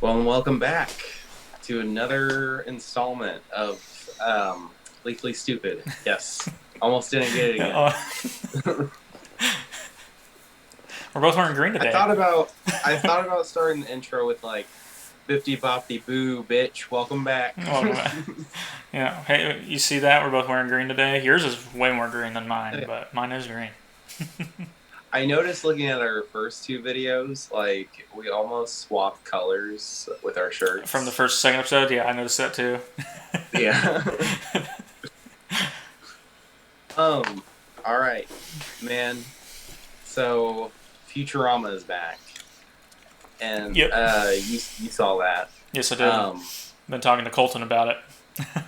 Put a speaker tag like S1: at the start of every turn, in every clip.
S1: Well, and welcome back to another installment of Gleefully Stupid. Yes, almost didn't get it again.
S2: Uh, we're both wearing green
S1: I
S2: today.
S1: thought about I thought about starting the intro with like 50 bop the boo bitch. Welcome back.
S2: Welcome back. Yeah. Hey, you see that? We're both wearing green today. Yours is way more green than mine, but mine is green.
S1: I noticed looking at our first two videos, like we almost swapped colors with our
S2: From the
S1: shirts.
S2: first second episode, yeah, I noticed that too.
S1: Yeah. um. All right, man. So Futurama is back, and
S2: Yep.
S1: you saw that.
S2: Yes, I did.
S1: Um,
S2: Been talking to Colton about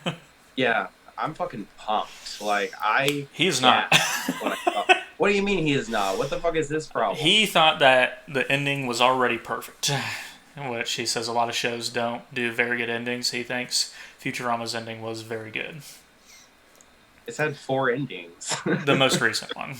S2: it.
S1: yeah, I'm fucking pumped. Like I
S2: He's not.
S1: gasped when I saw. What do you mean he is not? What the fuck is this problem?
S2: He thought that the ending was already perfect, which he says a lot of shows don't do very good endings. He thinks Futurama's ending was very good.
S1: It's had four endings.
S2: The most recent one.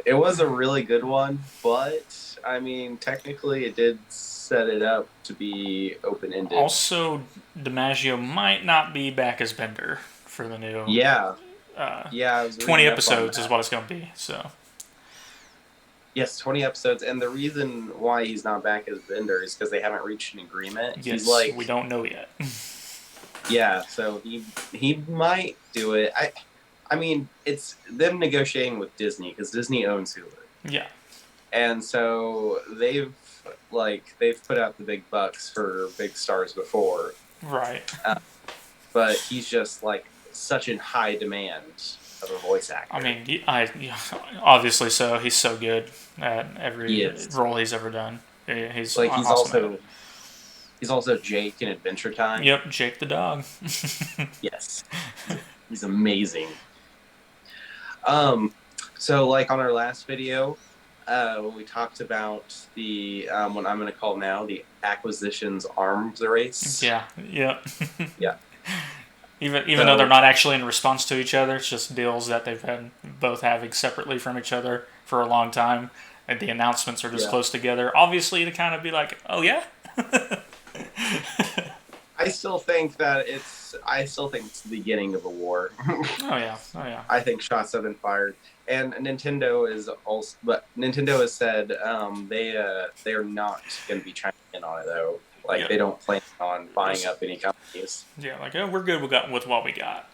S1: It was a really good one, but I mean, technically, it did set it up to be open ended.
S2: Also, DiMaggio might not be back as Bender for the new
S1: Yeah, yeah, I was
S2: 20
S1: reading up on
S2: episodes is
S1: that.
S2: what it's going to be. So,
S1: Yes, 20 episodes, and the reason why he's not back as Bender is because they haven't reached an agreement. He's
S2: yes,
S1: like,
S2: we don't know yet.
S1: yeah, so he might do it. I mean, it's them negotiating with Disney because Disney owns Hulu,
S2: Yeah,
S1: and so they've put out the big bucks for big stars before,
S2: right.
S1: uh, but he's just like such in high demand of a voice
S2: I
S1: actor.
S2: mean, obviously so. He's so good at
S1: He
S2: every
S1: is
S2: role he's ever done. He's
S1: like he's
S2: awesome at it.
S1: also he's also Jake in Adventure Time.
S2: Yep, Jake the dog.
S1: Yes, he's amazing. Um, so like on our last video, when we talked about the what I'm going to call now the acquisitions arms race.
S2: Yeah, yep.
S1: Yeah.
S2: Even though they're
S1: So
S2: not actually in response to each other, it's just deals that they've had both having separately from each other for a long time, and the announcements are just
S1: yeah,
S2: close together. Obviously, to kind of be like, oh yeah,
S1: I still think it's the beginning of a war.
S2: oh yeah, oh yeah,
S1: I think shots have been fired, and Nintendo has said they are not going to be chiming in on it though. Like
S2: yeah,
S1: they don't plan on buying
S2: just
S1: up any companies.
S2: yeah, like oh, we're good. We got with what we got.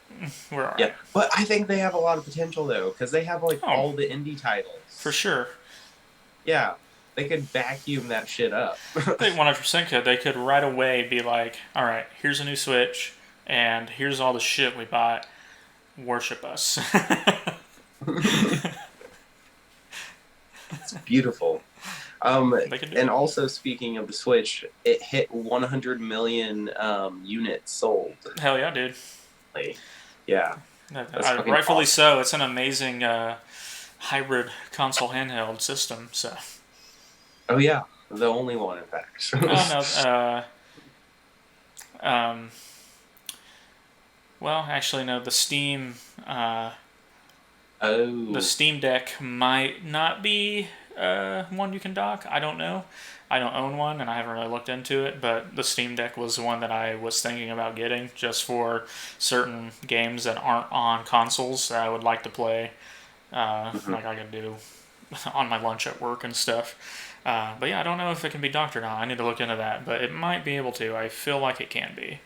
S2: We're all
S1: Yeah,
S2: right.
S1: but I think they have a lot of potential though because they have like
S2: Oh,
S1: all the indie
S2: for
S1: titles.
S2: sure.
S1: Yeah, they could vacuum that shit up.
S2: They 100% could. They could right away be like, all right, here's a new Switch, and here's all the shit we bought. Worship us.
S1: It's beautiful.
S2: They could do
S1: And
S2: it.
S1: also speaking of the Switch, it hit 100 million units sold.
S2: Hell yeah, dude.
S1: Like, yeah, that's fucking
S2: Rightfully
S1: awesome.
S2: so. It's an amazing hybrid console handheld system. So,
S1: Oh yeah, the only one in fact.
S2: oh no. Um, well, actually, no. Uh, the
S1: Oh
S2: Steam Deck might not be one you can dock. I don't know. I don't own one, and I haven't really looked into it. But the Steam Deck was one that I was thinking about getting just for certain games that aren't on consoles that I would like to play,
S1: mhm.
S2: like I could do on my lunch at work and stuff. But yeah, I don't know if it can be docked or not. I need to look into that, but it might be able to. I feel like it can be.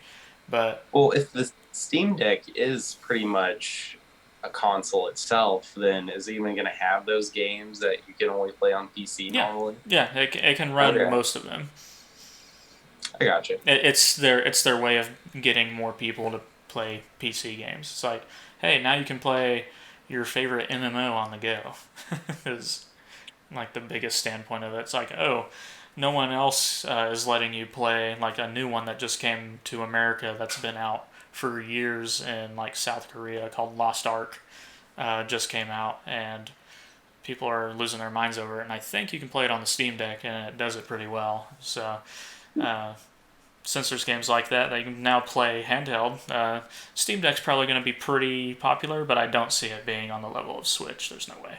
S2: But
S1: Well, if the Steam Deck is pretty much a console itself, then is it even going to have those games that you can only play on PC
S2: yeah,
S1: normally?
S2: yeah, it can run
S1: Okay,
S2: most of them.
S1: I got you.
S2: It's their way of getting more people to play PC games. It's like, hey, now you can play your favorite MMO on the go. Is like the biggest standpoint of it. It's like, oh, no one else is letting you play like a new one that just came to America that's been out for years in like South Korea called Lost Ark. Just came out and people are losing their minds over it. And I think you can play it on the Steam Deck and it does it pretty well. So uh, since there's games like that that you can now play handheld, Steam Deck's probably going to be pretty popular, but I don't see it being on the level of Switch. There's no way.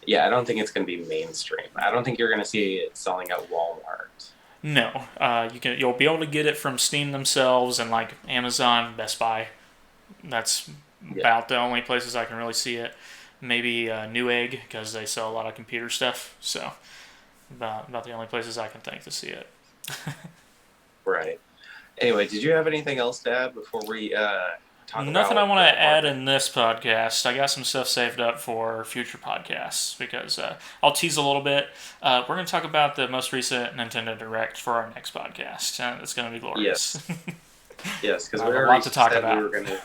S1: Yeah, I don't think it's going to be mainstream. I don't think you're going to see it selling at Walmart.
S2: No, you'll be able to get it from Steam themselves and like Amazon, Best Buy. That's
S1: Yeah.
S2: about the only places I can really see it. Maybe Newegg because they sell a lot of computer stuff. So about the only places I can think to see it.
S1: Right. Anyway, did you have anything else to add before we talk
S2: Nothing I
S1: about
S2: want to
S1: Walmart?
S2: add in this podcast. I got some stuff saved up for future podcasts because I'll tease a little bit. We're going to talk about the most recent Nintendo Direct for our next podcast. It's going to be glorious.
S1: Yes. Yes, because
S2: I
S1: we
S2: have a
S1: already
S2: lot to talk
S1: said we
S2: about.
S1: were going to.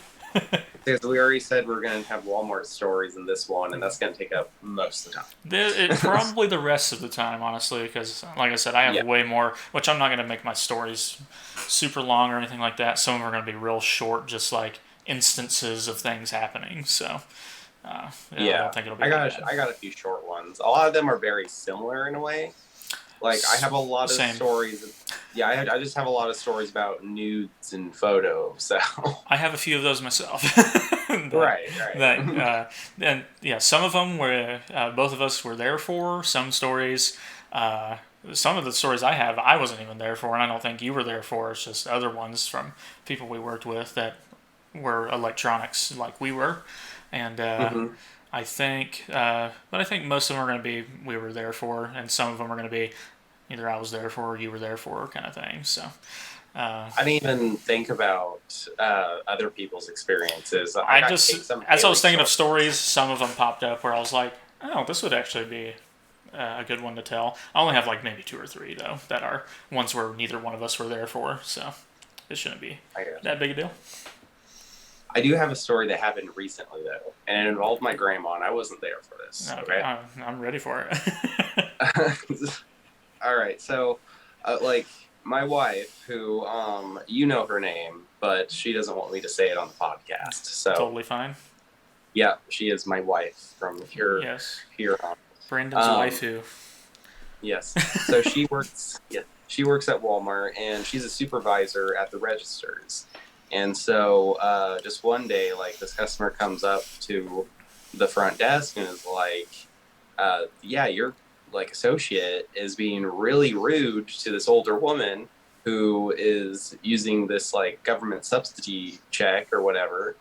S1: Because we already said we're going to have Walmart stories in this one, and that's going to take up most of the time.
S2: Probably the rest of the time, honestly, because like I said, I have
S1: Yeah.
S2: way more. Which I'm not going to make my stories super long or anything like that. Some of them are going to be real short, just like instances of things happening. So yeah, I
S1: Yeah.
S2: don't think it'll be
S1: I
S2: that
S1: got
S2: bad.
S1: I got a few short ones. A lot of them are very similar in a way. Like I have a lot of
S2: Same.
S1: stories. Yeah, I just have a lot of stories about nudes and photos. So
S2: I have a few of those myself.
S1: right,
S2: that
S1: right.
S2: and yeah, some of them were both of us were there for. Some stories, uh, some of the stories I have, I wasn't even there for, and I don't think you were there for. It's just other ones from people we worked with that were electronics like we were, and
S1: Hmm.
S2: but I think most of them are going to be we were there for, and some of them are going to be either I was there for or you were there for kind of thing. So. Uh,
S1: I didn't even think about other people's experiences. I
S2: I
S1: got
S2: just,
S1: some
S2: as I was
S1: Haley
S2: thinking of
S1: stories.
S2: stories, some of them popped up where I was like, oh, this would actually be a good one to tell. I only have like maybe two or three though that are ones where neither one of us were there for, so it shouldn't be
S1: I guess.
S2: that big a deal.
S1: I do have a story that happened recently though, and it involved my grandma, and I wasn't there for this.
S2: Okay,
S1: Okay.
S2: I'm ready for it.
S1: All right. So, like my wife, who you know her name, but she doesn't want me to say it on the podcast. So,
S2: Totally fine.
S1: yeah, she is my wife from
S2: Yes,
S1: here on.
S2: Brandon's
S1: Um,
S2: waifu.
S1: yes. So she works. Yeah, she works at Walmart, and she's a supervisor at the registers. And so, just one day, like this customer comes up to the front desk and is like, "Yeah, your like associate is being really rude to this older woman who is using this like government subsidy check or whatever."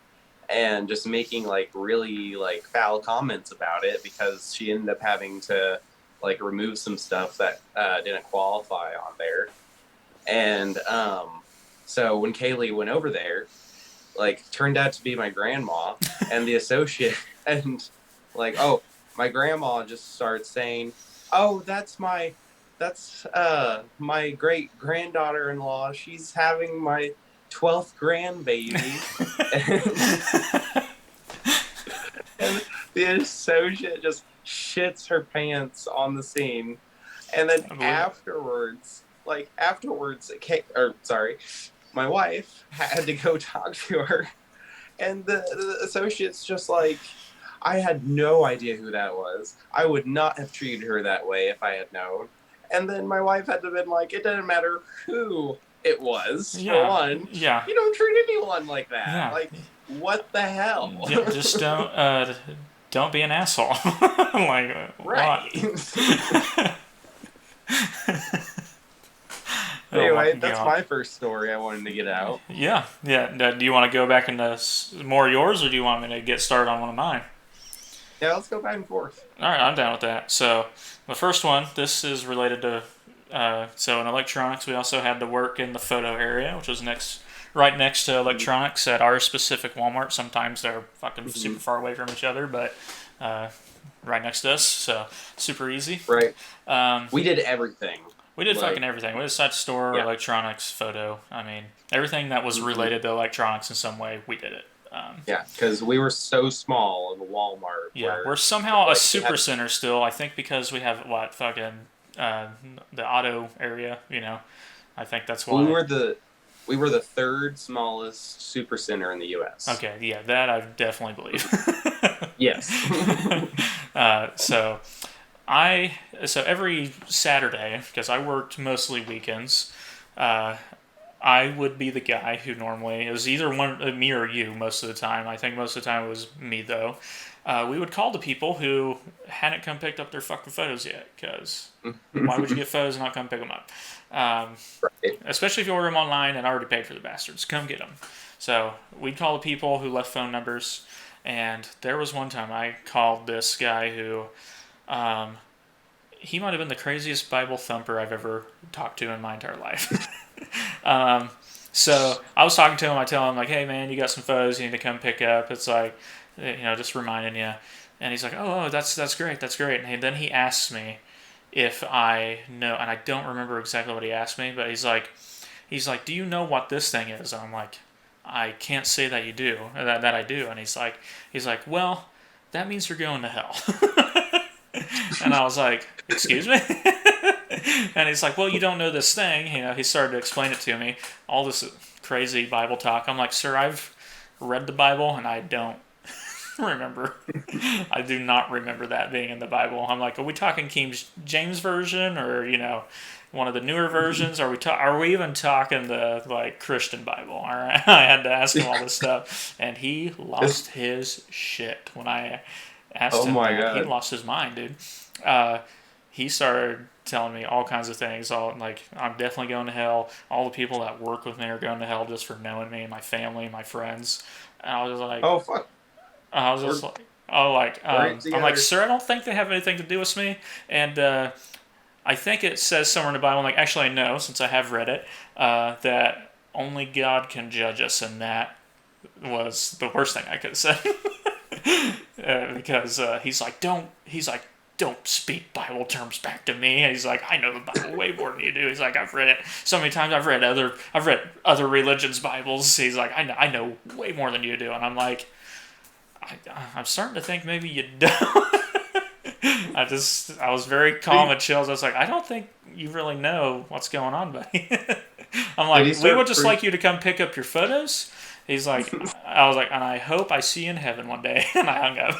S1: And just making like really like foul comments about it because she ended up having to like remove some stuff that didn't qualify on there. And so when Kaylee went over there, like turned out to be my grandma and the associate, and like, oh, my grandma just starts saying, "Oh, that's my great granddaughter-in-law. She's having my 12th grandbaby." And the associate just shits her pants on the scene. And then
S2: I believe it.
S1: afterwards, sorry, my wife had to go talk to her, and the associate's just like, "I had no idea who that was. I would not have treated her that way if I had known." And then my wife had to been like, "It doesn't matter who it was, for
S2: Yeah,
S1: one.
S2: yeah,
S1: You don't treat anyone like that.
S2: yeah.
S1: Like, what the hell?"
S2: Just don't be an asshole. Like what?
S1: Right.
S2: Oh my
S1: Anyway, that's
S2: god.
S1: my first story I wanted to get out.
S2: Yeah, yeah. Do you want to go back into more of yours, or do you want me to get started on one of mine?
S1: Yeah, let's go back and forth.
S2: All right, I'm down with that. So the first one, this is related to. So in electronics, we also had to work in the photo area, which was right next to electronics at our specific Walmart. Sometimes they're fucking
S1: Mm-hmm.
S2: super far away from each other, but uh, right next to us, so super easy.
S1: Right.
S2: Um,
S1: We did everything.
S2: We did fucking
S1: Like,
S2: everything. We decided to store
S1: yeah.
S2: electronics, photo. I mean, everything that was
S1: Hmm.
S2: related to electronics in some way, we did it.
S1: Yeah, because we were so small in the Walmart
S2: Yeah,
S1: where,
S2: we're somehow a
S1: like, we
S2: super
S1: had,
S2: center still. I think because we have what fucking uh, the auto area. I think that's
S1: we
S2: why.
S1: were the we were the third smallest super center in the U.S.
S2: Okay, yeah, that I definitely believe.
S1: Yes.
S2: So so every Saturday, because I worked mostly weekends, uh, I would be the guy who normally it was either me or you most of the time. I think most of the time it was me though. we would call the people who hadn't come picked up their fucking photos yet, because why would you get photos and not come pick them up?
S1: Right.
S2: Especially if you order them online and already paid for the bastards. Come get them. So we'd call the people who left phone numbers, and there was one time I called this guy who, he might have been the craziest Bible thumper I've ever talked to in my entire life. So I was talking to him. I tell him like, "Hey man, you got some photos you need to come pick up." It's like, just reminding you. And he's like, "Oh, that's great, that's great." And then he asks me if I know, and I don't remember exactly what he asked me, but he's like, "Do you know what this thing is?" And I'm like, "I can't say that you do, that I do." And he's like, "Well, that means you're going to hell." And I was like, "Excuse me?" And he's like, "Well, you don't know this thing." He started to explain it to me, all this crazy Bible talk. I'm like, "Sir, I've read the Bible and I don't remember. I do not remember that being in the Bible." I'm like, "Are we talking King James version, or one of the newer versions? Are we even talking the like Christian Bible?" All right, I had to ask him all this stuff, and he lost his shit when I asked
S1: Oh
S2: him
S1: my
S2: that. He
S1: god.
S2: lost his mind, dude. He started telling me all kinds of things. All like, I'm definitely going to hell. All the people that work with me are going to hell just for knowing me, my family, my friends. And I was like,
S1: Oh fuck.
S2: I was
S1: We're
S2: just like, oh, like,
S1: we're in
S2: I'm like,
S1: together.
S2: "Sir, I don't think they have anything to do with me." And I think it says somewhere in the Bible, I'm like, actually, I know, since I have read it, that only God can judge us, and that was the worst thing I could have said. Because he's like, "Don't speak Bible terms back to me." And he's like, "I know the Bible way more than you do." He's like, "I've read it so many times. I've read other religions' Bibles." He's like, I know way more than you do." And I'm like, I'm starting to think maybe you don't. I was very calm and chill. I was like, "I don't think you really know what's going on, buddy." I'm
S1: Did he
S2: like, "We would
S1: start
S2: just like you to come pick up your photos." He's like, I was like, "And I hope I see you in heaven one day." And I hung up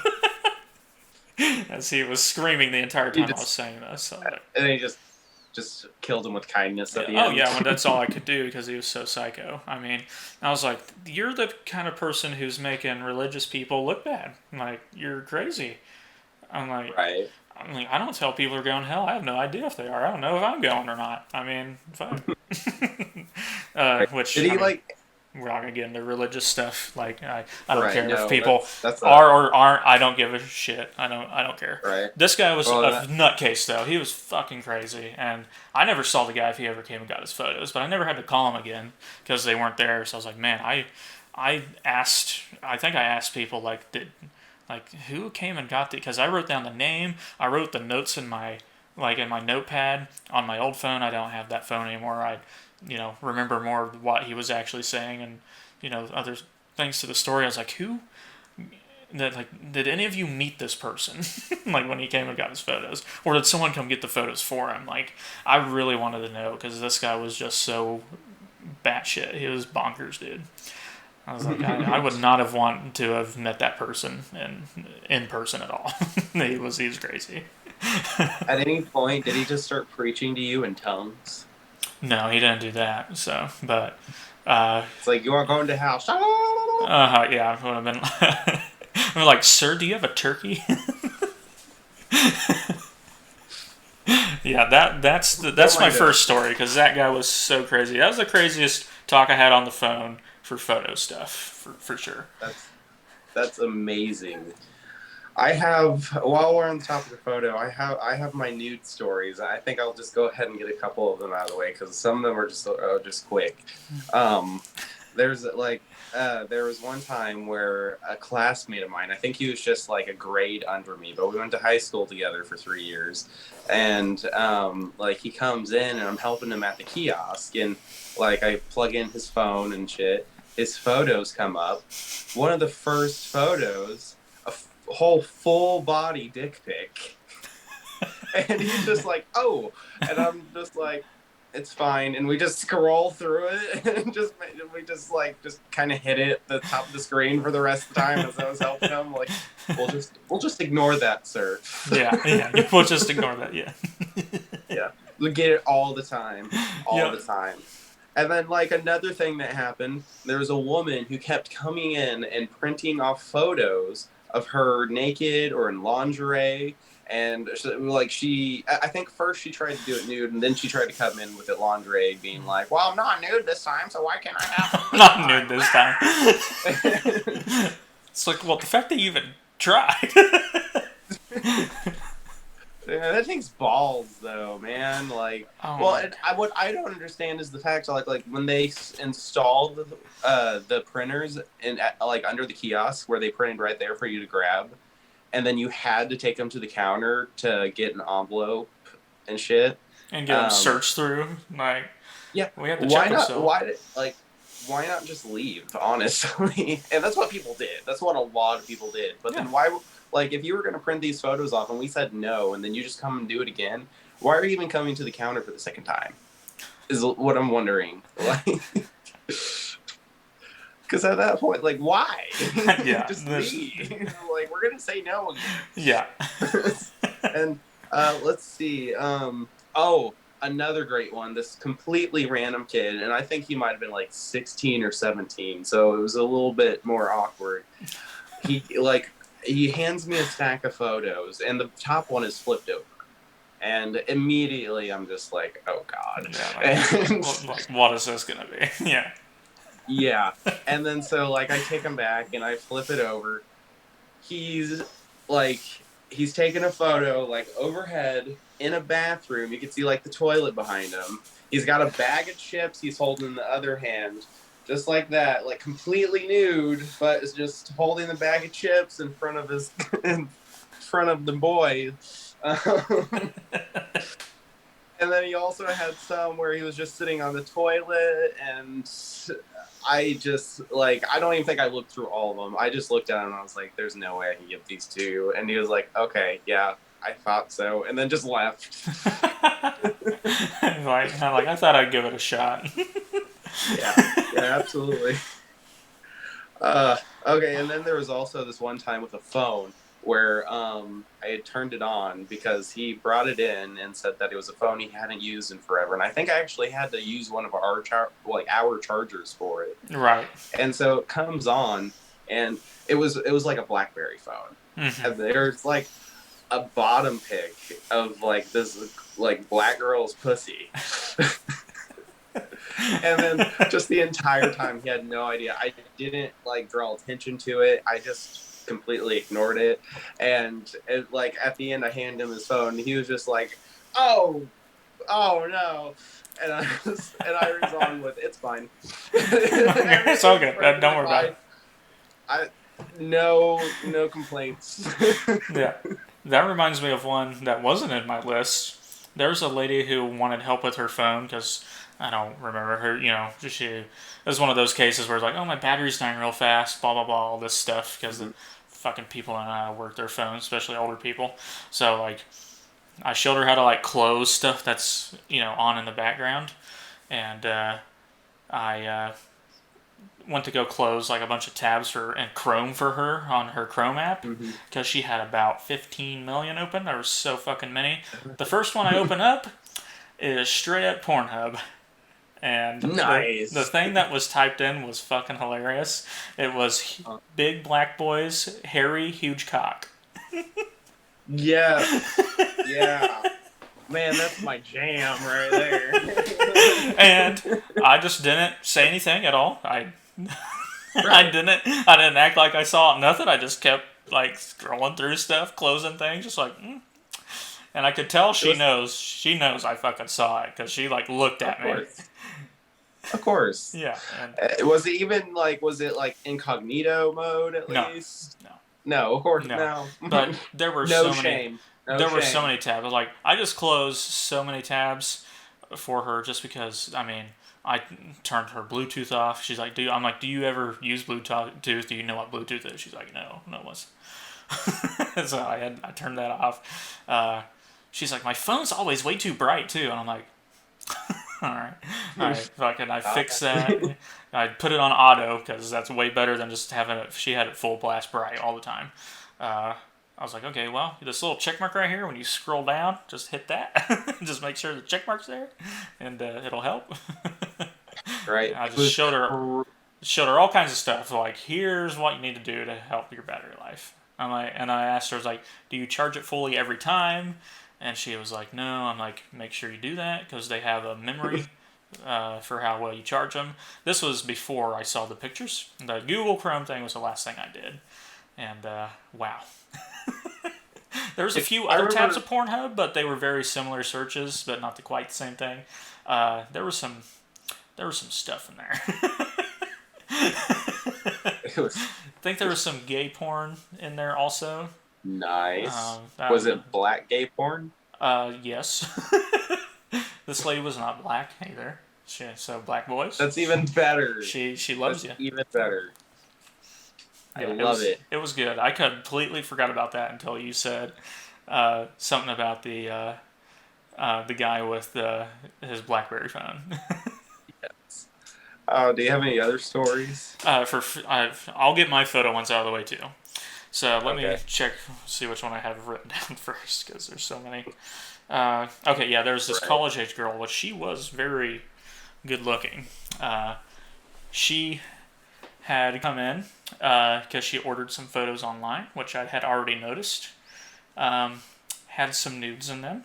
S2: as he was screaming the entire
S1: He
S2: time I was
S1: just
S2: saying this. So like,
S1: and then he just killed him with kindness at
S2: yeah,
S1: the
S2: oh
S1: end.
S2: yeah, well, that's all I could do because he was so psycho. I mean, I was like, "You're the kind of person who's making religious people look bad. Like, you're crazy." I'm like,
S1: Right.
S2: I don't tell people they're going to hell. I have no idea if they are. I don't know if I'm going or not. I mean, fuck.
S1: Right.
S2: Which,
S1: Did
S2: I
S1: he
S2: mean,
S1: like
S2: we're not gonna get into religious stuff. Like, I don't
S1: right,
S2: care if
S1: no,
S2: people
S1: that's
S2: are or aren't. I don't give a shit. I don't care.
S1: right.
S2: This guy was
S1: Well
S2: a
S1: that
S2: nutcase though. He was fucking crazy, and I never saw the guy if he ever came and got his photos. But I never had to call him again because they weren't there. So I was like, man, I asked. I think I asked people like who came and got the, because I wrote down the name. I wrote the notes in my notepad on my old phone. I don't have that phone anymore. I remember more of what he was actually saying, and other things to the story. I was like, who that like did any of you meet this person? Like when he came and got his photos, or did someone come get the photos for him? Like, I really wanted to know because this guy was just so batshit. He was bonkers, dude. I was like, I would not have wanted to have met that person in person at all. He was crazy.
S1: at any point did he just start preaching to you in tongues?
S2: No, he didn't do that. So, but
S1: It's like you are going to hell.
S2: yeah, it would have been. I'm like, "Sir, do you have a turkey?" Yeah, that's
S1: Oh my
S2: my
S1: god.
S2: first story because that guy was so crazy. That was the craziest talk I had on the phone for photo stuff, for sure.
S1: That's that's amazing. I have, while we're on the topic of photo, I have my nude stories. I think I'll just go ahead and get a couple of them out of the way because some of them are just quick. Um, there's like there was one time where a classmate of mine, I think he was just like a grade under me, but we went to high school together for 3 years, and like he comes in and I'm helping him at the kiosk, and like I plug in his phone and shit. His photos come up. One of the first photos, whole full body dick pic. And he's just like, "Oh," and I'm just like, "It's fine." And we just scroll through it and just kind of hit it at the top of the screen for the rest of the time as I was helping him. Like, we'll just ignore that, sir.
S2: Yeah, yeah. We'll just ignore that. Yeah.
S1: Yeah, we get it all the time, all
S2: Yeah.
S1: the time. And then, like, another thing that happened, there was a woman who kept coming in and printing off photos of her naked or in lingerie. And I think first she tried to do it nude, and then she tried to come in with it lingerie, being like, "Well, I'm not nude this time, so why can't I have
S2: Not nude this time.
S1: it?"
S2: It's like, well, the fact that you even tried.
S1: Yeah, that takes balls, though, man. Like,
S2: Oh
S1: well,
S2: my.
S1: what I don't understand is the fact, like when they installed the printers in like under the kiosk where they printed right there for you to grab, and then you had to take them to the counter to get an envelope and shit.
S2: And get them
S1: Um,
S2: searched through. Like,
S1: yeah,
S2: we have to check
S1: why
S2: them
S1: not?
S2: still.
S1: Why not just leave? Honestly, and that's what people did. That's what a lot of people did. But
S2: Yeah.
S1: then why? Like, if you were going to print these photos off and we said no, and then you just come and do it again, why are you even coming to the counter for the second time? Is what I'm wondering. Like, because at that point, like, why?
S2: Yeah.
S1: Just leave. Like, we're gonna say no
S2: Yeah.
S1: again. And let's see. Oh, another great one. This completely random kid, and I think he might have been like 16 or 17, so it was a little bit more awkward. He hands me a stack of photos, and the top one is flipped over. And immediately I'm just like, oh God.
S2: Yeah.
S1: And
S2: Like, what is this gonna be? Yeah.
S1: yeah. And then so like I take him back and I flip it over. He's like he's taking a photo like overhead in a bathroom. You can see like the toilet behind him. He's got a bag of chips he's holding in the other hand. Just like that, like completely nude, but is just holding the bag of chips in front of in front of the boy. And then he also had some where he was just sitting on the toilet, and I just like I don't even think I looked through all of them. I just looked at him and I was like, "There's no way I can give these to you." And he was like, "Okay, yeah, I thought so," and then just left.
S2: like I thought I'd give it a shot.
S1: Yeah, yeah, absolutely. Okay, and then there was also this one time with a phone where I had turned it on because he brought it in and said that it was a phone he hadn't used in forever, and I think I actually had to use one of our chargers for it.
S2: Right.
S1: And so it comes on, and it was like a BlackBerry phone,
S2: Mm-hmm.
S1: and there's like a bottom pic of like this like black girl's pussy. And then just the entire time he had no idea. I didn't like draw attention to it. I just completely ignored it. And like at the end I handed him his phone and he was just like, "Oh, oh no." And I responded with, "It's fine."
S2: It's all good. Don't worry about it.
S1: I no complaints.
S2: Yeah. That reminds me of one that wasn't in my list. There was a lady who wanted help with her phone because I don't remember her. She it was one of those cases where it's like, oh, my battery's dying real fast, blah blah blah, all this stuff because the fucking people don't know how to work their phones, especially older people. So like, I showed her how to like close stuff that's on in the background, and I went to go close like a bunch of tabs and Chrome for her on her Chrome app because she had about 15 million open. There was so fucking many. The first one I open up is straight up Pornhub. And
S1: Nice.
S2: the thing that was typed in was fucking hilarious. It was big black boys, hairy, huge cock.
S1: Yeah. Yeah. Man, that's my jam right there.
S2: And I just didn't say anything at all. I
S1: Right.
S2: I didn't act like I saw nothing. I just kept like scrolling through stuff, closing things, just like. And I could tell she knows. She knows I fucking saw it because she like looked at me.
S1: Of course.
S2: Yeah. And
S1: Was it even like? Was it like incognito mode at least?
S2: No.
S1: No, of course
S2: No.
S1: no.
S2: But there were
S1: No
S2: so
S1: shame.
S2: many.
S1: No
S2: There were
S1: shame.
S2: so many tabs. I was like, I just closed so many tabs for her just because. I mean, I turned her Bluetooth off. She's like, I'm like, do you ever use Bluetooth? Do you know what Bluetooth is? She's like, no, what's. So I turned that off. She's like, my phone's always way too bright too, and I'm like, all right, fucking, I fixed that. I put it on auto because that's way better than just having it. She had it full blast bright all the time. I was like, okay, well, this little check mark right here, when you scroll down, just hit that. Just make sure the check mark's there, and it'll help.
S1: Right.
S2: I just showed her all kinds of stuff. Like, here's what you need to do to help your battery life. And I asked her, I was like, do you charge it fully every time? And she was like, no. I'm like, make sure you do that because they have a memory for how well you charge them. This was before I saw the pictures. The Google Chrome thing was the last thing I did. And wow. There was a few
S1: I
S2: other tabs
S1: remember
S2: of Pornhub, but they were very similar searches, but not quite the same thing. There was some stuff in there.
S1: it was
S2: I think there was some gay porn in there also.
S1: nice. Was it black gay porn?
S2: Yes. This lady was not black either. So black boys.
S1: That's even better.
S2: She loves
S1: That's
S2: you.
S1: even better. I
S2: Yeah,
S1: love it.
S2: It was good. I completely forgot about that until you said something about the guy with his BlackBerry phone.
S1: Yes. Oh, do you have any other stories?
S2: I'll get my photo ones out of the way too. So let me
S1: Okay.
S2: check, see which one I have written down first, because there's so many. Okay, yeah, there's this
S1: Right.
S2: college age girl, but she was very good looking. She had come in because she ordered some photos online, which I had already noticed. Had some nudes in them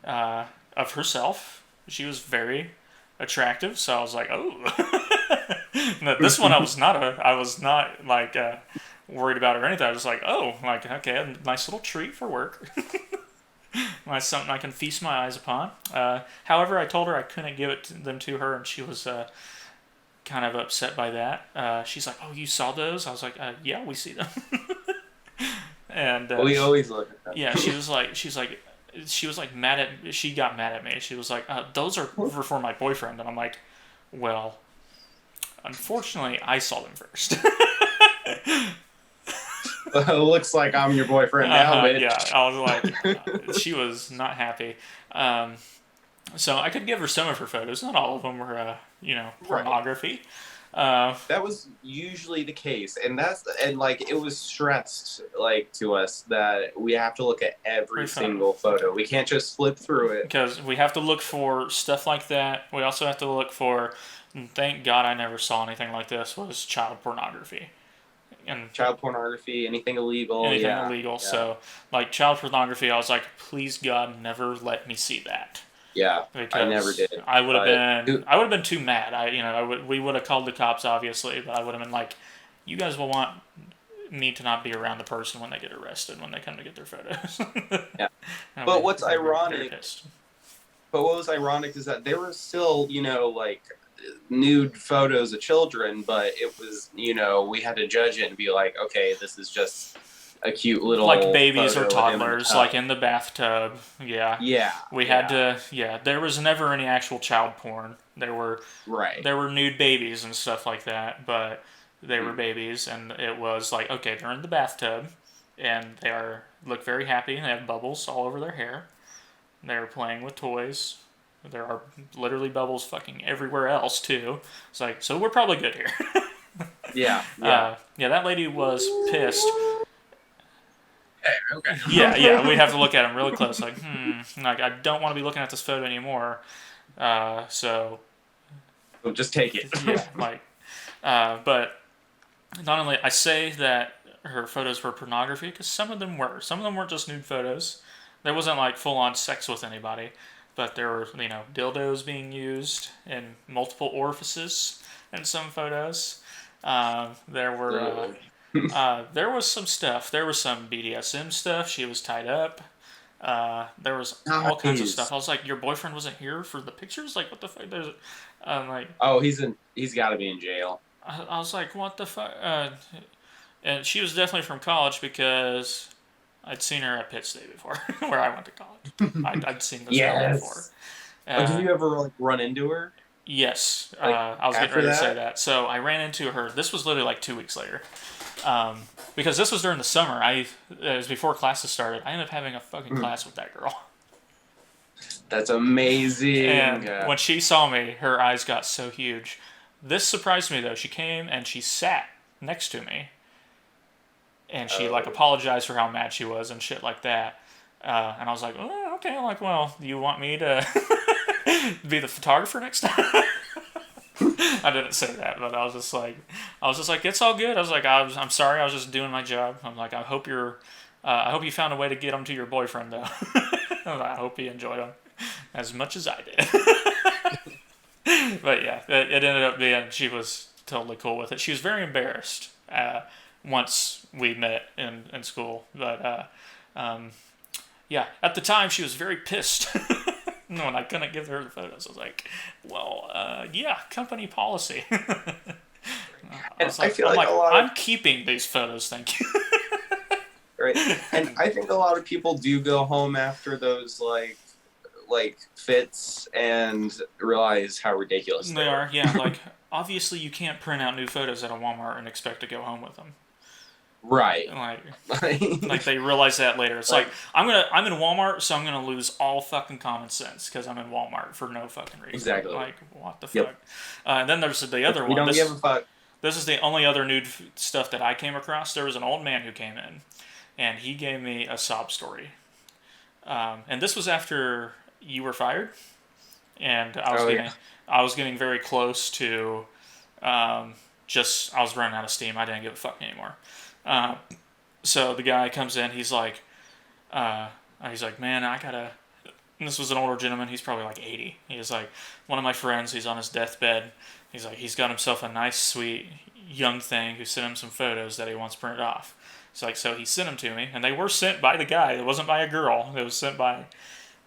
S2: of herself. She was very attractive, so I was like, oh. No, this one I was not like worried about or anything. I was like, oh, like okay, a nice little treat for work. Nice something I can feast my eyes upon. However, I told her I couldn't give them to her, and she was kind of upset by that. She's like, "Oh, you saw those?" I was like, "Yeah, we see them." And
S1: We always look at
S2: yeah,
S1: that.
S2: she was like mad at. She got mad at me. She was like, "Those are for my boyfriend," and I'm like, "Well, unfortunately, I saw them first."
S1: Looks like I'm your boyfriend now, bitch.
S2: Yeah, I was like, she was not happy. Um, so I could give her some of her photos. Not all of them were,
S1: Right.
S2: pornography. Uh,
S1: That was usually the case, and like it was stressed like to us that we have to look at every
S2: Every photo.
S1: single photo. We can't just flip through it.
S2: because we have to look for stuff like that. We also have to look for, and thank God I never saw anything like this, was child pornography. And
S1: Child pornography, anything illegal,
S2: anything
S1: yeah,
S2: illegal.
S1: yeah,
S2: So, like child pornography, I was like, please God, never let me see that.
S1: yeah. I never
S2: Because
S1: did, but
S2: I would have been too mad. We would have called the cops obviously, but I would have been like, you guys will want me to not be around the person when they get arrested when they come to get their photos.
S1: yeah.
S2: And
S1: But
S2: we
S1: what's
S2: very, very
S1: ironic,
S2: pissed.
S1: but what was ironic is that there were still, like nude photos of children, but it was, we had to judge it and be like, okay, this is just a cute
S2: Like
S1: little
S2: babies or
S1: photo of him in the
S2: toddlers,
S1: tub.
S2: like in the bathtub. Yeah,
S1: Yeah,
S2: we had
S1: yeah,
S2: to. Yeah, there was never any actual child porn.
S1: right.
S2: There were nude babies and stuff like that, but they were
S1: Mm.
S2: babies, and it was like, okay, they're in the bathtub, and look very happy, and they have bubbles all over their hair. They're playing with toys. There are literally bubbles fucking everywhere else too. It's like, so we're probably good here.
S1: Yeah, yeah.
S2: Yeah, that lady was pissed.
S1: Okay.
S2: Yeah, we have to look at him really close. Like I don't want to be looking at this photo anymore. So
S1: Well, just take it.
S2: yeah, like, but not only I say that her photos were pornography because some of them were. Some of them weren't just nude photos. There wasn't like full on sex with anybody, but there were dildos being used in multiple orifices in some photos. There was some stuff. There was some BDSM stuff. She was tied up. There was all kinds of stuff.
S1: Nice.
S2: I was like, your boyfriend wasn't here for the pictures? Like, what the fuck? Like,
S1: Oh, he's got to be in jail.
S2: I was like, what the fuck? And she was definitely from college because I'd seen her at Pitt State before, where I went to college. I'd seen this girl before.
S1: Yes. Oh, did
S2: Uh,
S1: you ever like run into her
S2: yes,
S1: like
S2: I was getting
S1: after
S2: ready to say
S1: that?
S2: that. So I ran into her. This was literally like 2 weeks later. Because this was during the summer. It was before classes started. I ended up having a fucking
S1: Mm.
S2: class with that girl.
S1: That's amazing.
S2: And when she saw me, her eyes got so huge. This surprised me though. She came and she sat next to me, and she like
S1: Oh.
S2: apologized for how mad she was and shit like that. And I was like, oh, okay. I'm like, well, do you want me to be the photographer next time? I didn't say that, but I was just like, it's all good. I was like, I'm sorry, I was just doing my job. I'm like, I hope you found a way to get him to your boyfriend though. I hope he enjoyed him as much as I did. But yeah, it ended up being she was totally cool with it. She was very embarrassed once we met in school, but um, yeah, at the time she was very pissed when I couldn't give her the photos. I was like, well, yeah, company policy.
S1: And I feel
S2: I'm
S1: like
S2: like,
S1: a lot of
S2: I'm keeping these photos, thank you.
S1: right, and I think a lot of people do go home after those like fits and realize how ridiculous they
S2: They are,
S1: were.
S2: yeah. Like, obviously, you can't print out new photos at a Walmart and expect to go home with them.
S1: Right.
S2: Like,
S1: like,
S2: like they realize that later. It's like I'm in Walmart, so I'm gonna lose all fucking common sense because I'm in Walmart for no fucking reason.
S1: exactly.
S2: Like, what the
S1: Yep.
S2: fuck? And then there's the other
S1: We
S2: one.
S1: don't give a fuck.
S2: This is the only other nude stuff that I came across. There was an old man who came in, and he gave me a sob story. And this was after you were fired, and
S1: Oh yeah.
S2: I was getting very close to just I was running out of steam. I didn't give a fuck anymore. Uh, so the guy comes in. Uh, he's like, man, I gotta. And this was an older gentleman. He's probably like 80. He's like, one of my friends. He's on his deathbed. He's like, he's got himself a nice, sweet young thing who sent him some photos that he wants printed off. It's like, so he sent them to me, and they were sent by the guy. It wasn't by a girl. It was sent by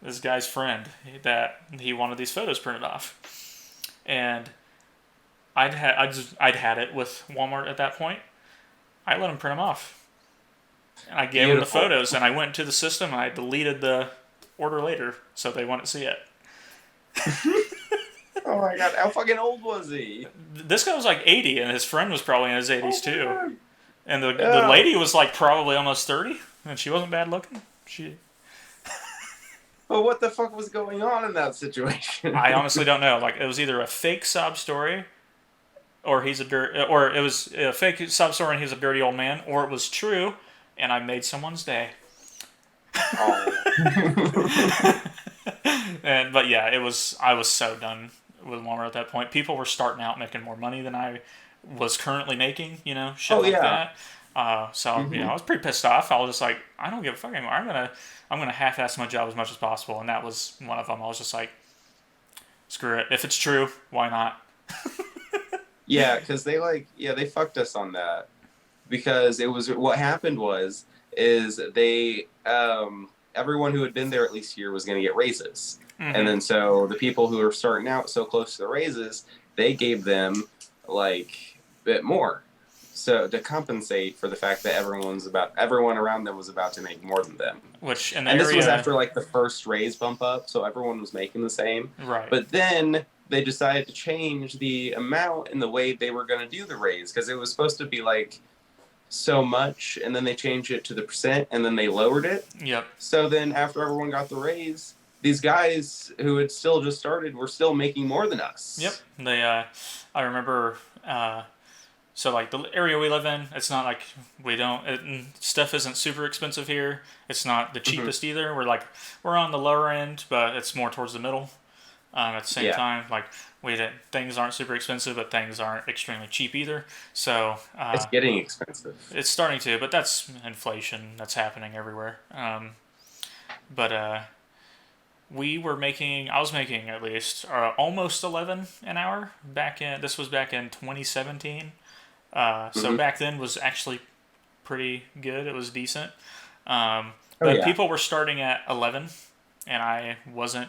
S2: this guy's friend that he wanted these photos printed off. And I'd had it with Walmart at that point. I let him print them off. And I gave him the
S1: Beautiful.
S2: photos, and I went to the system, and I deleted the order later, so they wouldn't see it.
S1: Oh my god, how fucking old was he?
S2: This guy was like 80, and his friend was probably in his 80s
S1: Oh my
S2: too.
S1: god.
S2: And the
S1: Yeah.
S2: lady was like probably almost 30, and she wasn't bad looking.
S1: But what the fuck was going on in that situation?
S2: I honestly don't know. Like, it was either a fake sob story, or or it was a fake sob story and he's a dirty old man, or it was true, and I made someone's day.
S1: Oh.
S2: And but yeah, it was. I was so done with Walmart at that point. People were starting out making more money than I was currently making. You know, shit
S1: Oh
S2: like
S1: yeah.
S2: that. So you know, I was pretty pissed off. I was just like, I don't give a fuck anymore. I'm gonna half-ass my job as much as possible, and that was one of them. I was just like, screw it. If it's true, why not?
S1: Yeah, because they fucked us on that because it was what happened was is they everyone who had been there at least a year was going to get raises, and
S2: Mm-hmm.
S1: then so the people who were starting out so close to the raises, they gave them like a bit more, so to compensate for the fact that everyone around them was about to make more than them.
S2: Which in the
S1: And this was
S2: area,
S1: after like the first raise bump up, so everyone was making the same.
S2: right?
S1: But then they decided to change the amount in the way they were going to do the raise because it was supposed to be like so much, and then they changed it to the percent, and then they lowered it.
S2: Yep.
S1: So then after everyone got the raise, these guys who had still just started were still making more than us.
S2: Yep. I remember. So like the area we live in, it's not like stuff isn't super expensive here. It's not the
S1: Mm-hmm.
S2: cheapest either. We're on the lower end, but it's more towards the middle. At the same
S1: Yeah.
S2: time, like things aren't super expensive, but things aren't extremely cheap either. So
S1: It's getting expensive.
S2: it's starting to, but that's inflation that's happening everywhere. But I was making at least almost 11 an hour this was back in 2017. So
S1: Mm-hmm.
S2: back then was actually pretty good. It was decent.
S1: Oh
S2: But
S1: yeah.
S2: people were starting at 11, and I wasn't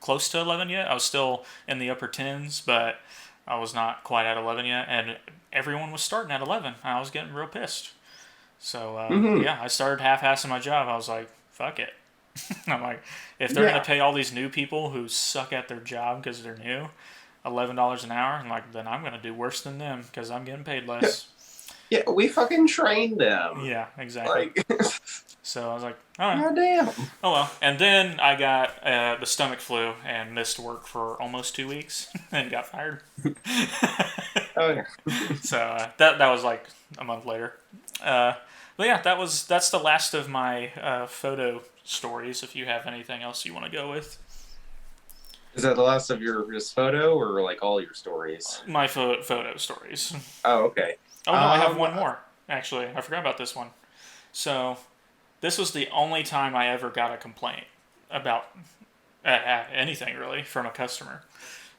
S2: close to 11 yet. I was still in the upper tens, but I was not quite at 11 yet. And everyone was starting at 11. I was getting real pissed. So
S1: Mm-hmm.
S2: yeah, I started half-assing my job. I was like, fuck it. I'm like, if they're
S1: Yeah.
S2: gonna pay all these new people who suck at their job because they're new, $11 an hour, and like then I'm gonna do worse than them because I'm getting paid less.
S1: Yeah, we fucking trained them.
S2: Yeah, exactly.
S1: Like,
S2: So I was like, all right,
S1: goddamn.
S2: oh well. And then I got the stomach flu and missed work for almost 2 weeks and got fired.
S1: Oh yeah.
S2: So that was like a month later. But yeah, that's the last of my photo stories. If you have anything else you want to go with.
S1: Is that the last of your just photo or like all your stories?
S2: My photo stories.
S1: Oh, okay.
S2: Oh no, I have
S1: Um,
S2: one more. Actually, I forgot about this one. So this was the only time I ever got a complaint about anything really from a customer.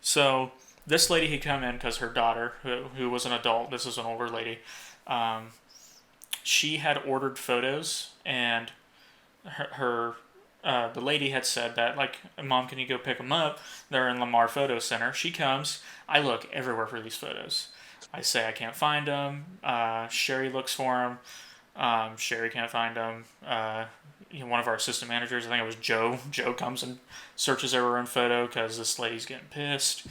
S2: So this lady had come in because her daughter, who was an adult, this is an older lady, um, she had ordered photos, and the lady had said that, like, Mom, can you go pick them up? They're in Lamar Photo Center. She comes. I look everywhere for these photos. I say I can't find them. Sherry looks for them. Sherry can't find them. One of our assistant managers, I think it was Joe. Joe comes and searches every room photo because this lady's getting pissed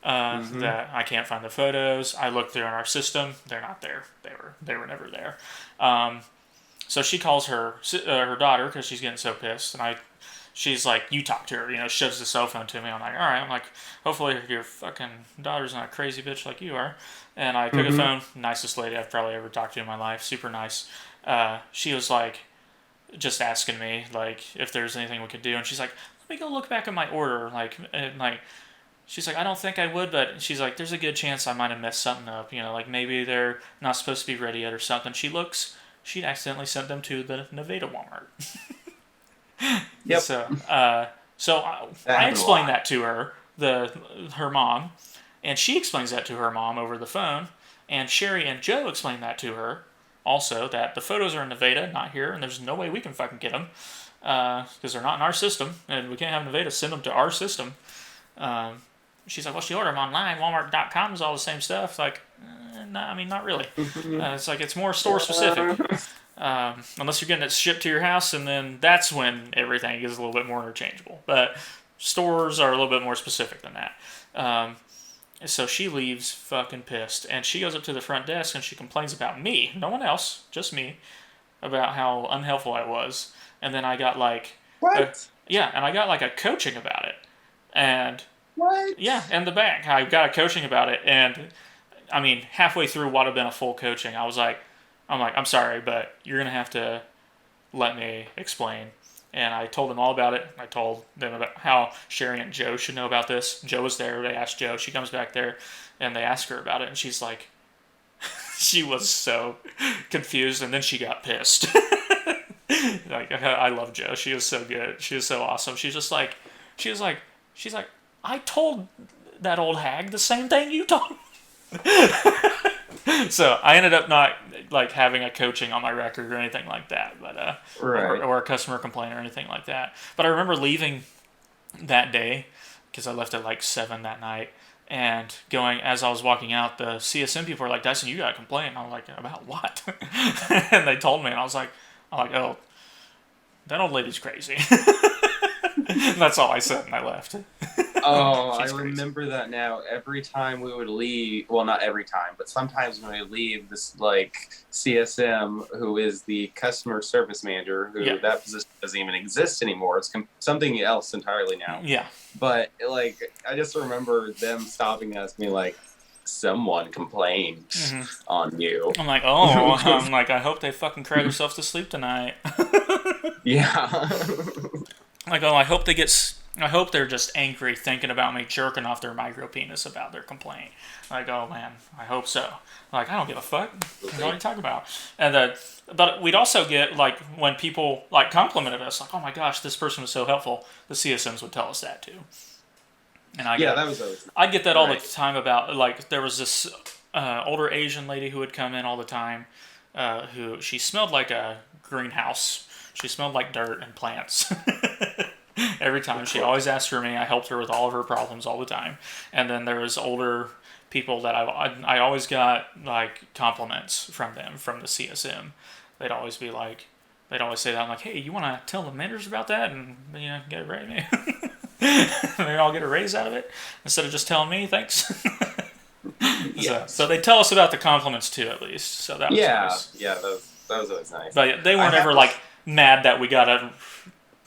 S1: mhm.
S2: that I can't find the photos. I looked through in our system; they're not there. They were never there. Um, so she calls her daughter because she's getting so pissed, and she's like, "You talk to her," shoves the cell phone to me. I'm like, "All right." I'm like, "Hopefully your fucking daughter's not a crazy bitch like you are." And I took the
S1: Mhm.
S2: phone. Nicest lady I've probably ever talked to in my life. Super nice. She was like, just asking me like if there's anything we could do, and she's like, "Let me go look back at my order." Like she's like, "I don't think I would," but she's like, "There's a good chance I might have messed something up. Like maybe they're not supposed to be ready yet or something." She'd accidentally sent them to the Nevada Walmart.
S1: Yep,
S2: So, uh,
S1: that
S2: I
S1: happened a
S2: explained
S1: lot.
S2: that to her mom, and she explains that to her mom over the phone. And Sherry and Joe explained that to her also, that the photos are in Nevada, not here, and there's no way we can fucking get them because they're not in our system, and we can't have Nevada send them to our system. Um, she's like, "Well, she ordered them online. Walmart.com is all the same stuff." Like, no, I mean, not really. It's like it's more store specific. Unless you're getting it shipped to your house, and then that's when everything is a little bit more interchangeable. But stores are a little bit more specific than that. Um, so she leaves fucking pissed, and she goes up to the front desk and she complains about me, no one else, just me, about how unhelpful I was. And then I got like, a,
S1: What?
S2: yeah, and I got like a coaching about it, and yeah,
S1: What?
S2: in the back I got a coaching about it, and I mean halfway through what had been a full coaching, I'm sorry, but you're gonna have to let me explain. And I told them all about it. I told them about how Sherry and Joe should know about this. Joe was there. They asked Joe. She comes back there, and they ask her about it, and she's like, she was so confused, and then she got pissed. Like, I love Joe. She was so good. She was so awesome. She was like, she's like, I told that old hag the same thing you told. So I ended up not like having a coaching on my record or anything like that, but
S1: Right.
S2: or a customer complaint or anything like that. But I remember leaving that day because I left at like 7 that night. And going as I was walking out, the CSM people were like, "Dyson, you got a complaint." And I was like, "About what?" And they told me, and I'm like, "Oh, that old lady's crazy." That's all I said, and I left.
S1: Oh, I
S2: She's crazy.
S1: remember that now. Every time we would leave, well, not every time, but sometimes when we leave, this like CSM, who is the customer service manager,
S2: Yeah,
S1: who that position doesn't even exist anymore. It's something else entirely now.
S2: yeah.
S1: But like, I just remember them stopping us, being like, "Someone complained on you."
S2: I'm like, oh, I'm like, I hope they fucking cry themselves to sleep tonight.
S1: Yeah.
S2: Like, oh, I hope they get. I hope they're just angry thinking about me jerking off their micro penis about their complaint. Like, oh man, I hope so. Like, I don't give a fuck. What are you talking about? And but we'd also get like when people like complimented us, like, oh my gosh, this person was so helpful. The CSMs would tell us that too, and
S1: Yeah, that was always
S2: I get that all the
S1: right.
S2: time about like there was this older Asian lady who would come in all the time, who she smelled like a greenhouse. She smelled like dirt and plants. Every time
S1: Of
S2: she
S1: course.
S2: always asked for me. I helped her with all of her problems all the time. And then there was older people that I always got like compliments from them from the CSM. They'd always be like, they'd always say that. I'm like, hey, you want to tell the managers about that and get a raise? They all get a raise out of it instead of just telling me thanks. So
S1: Yes.
S2: they tell us about the compliments too, at least. So that was
S1: Yeah,
S2: nice.
S1: yeah, that was always nice.
S2: But they
S1: I
S2: weren't
S1: have
S2: ever
S1: this.
S2: like mad that we got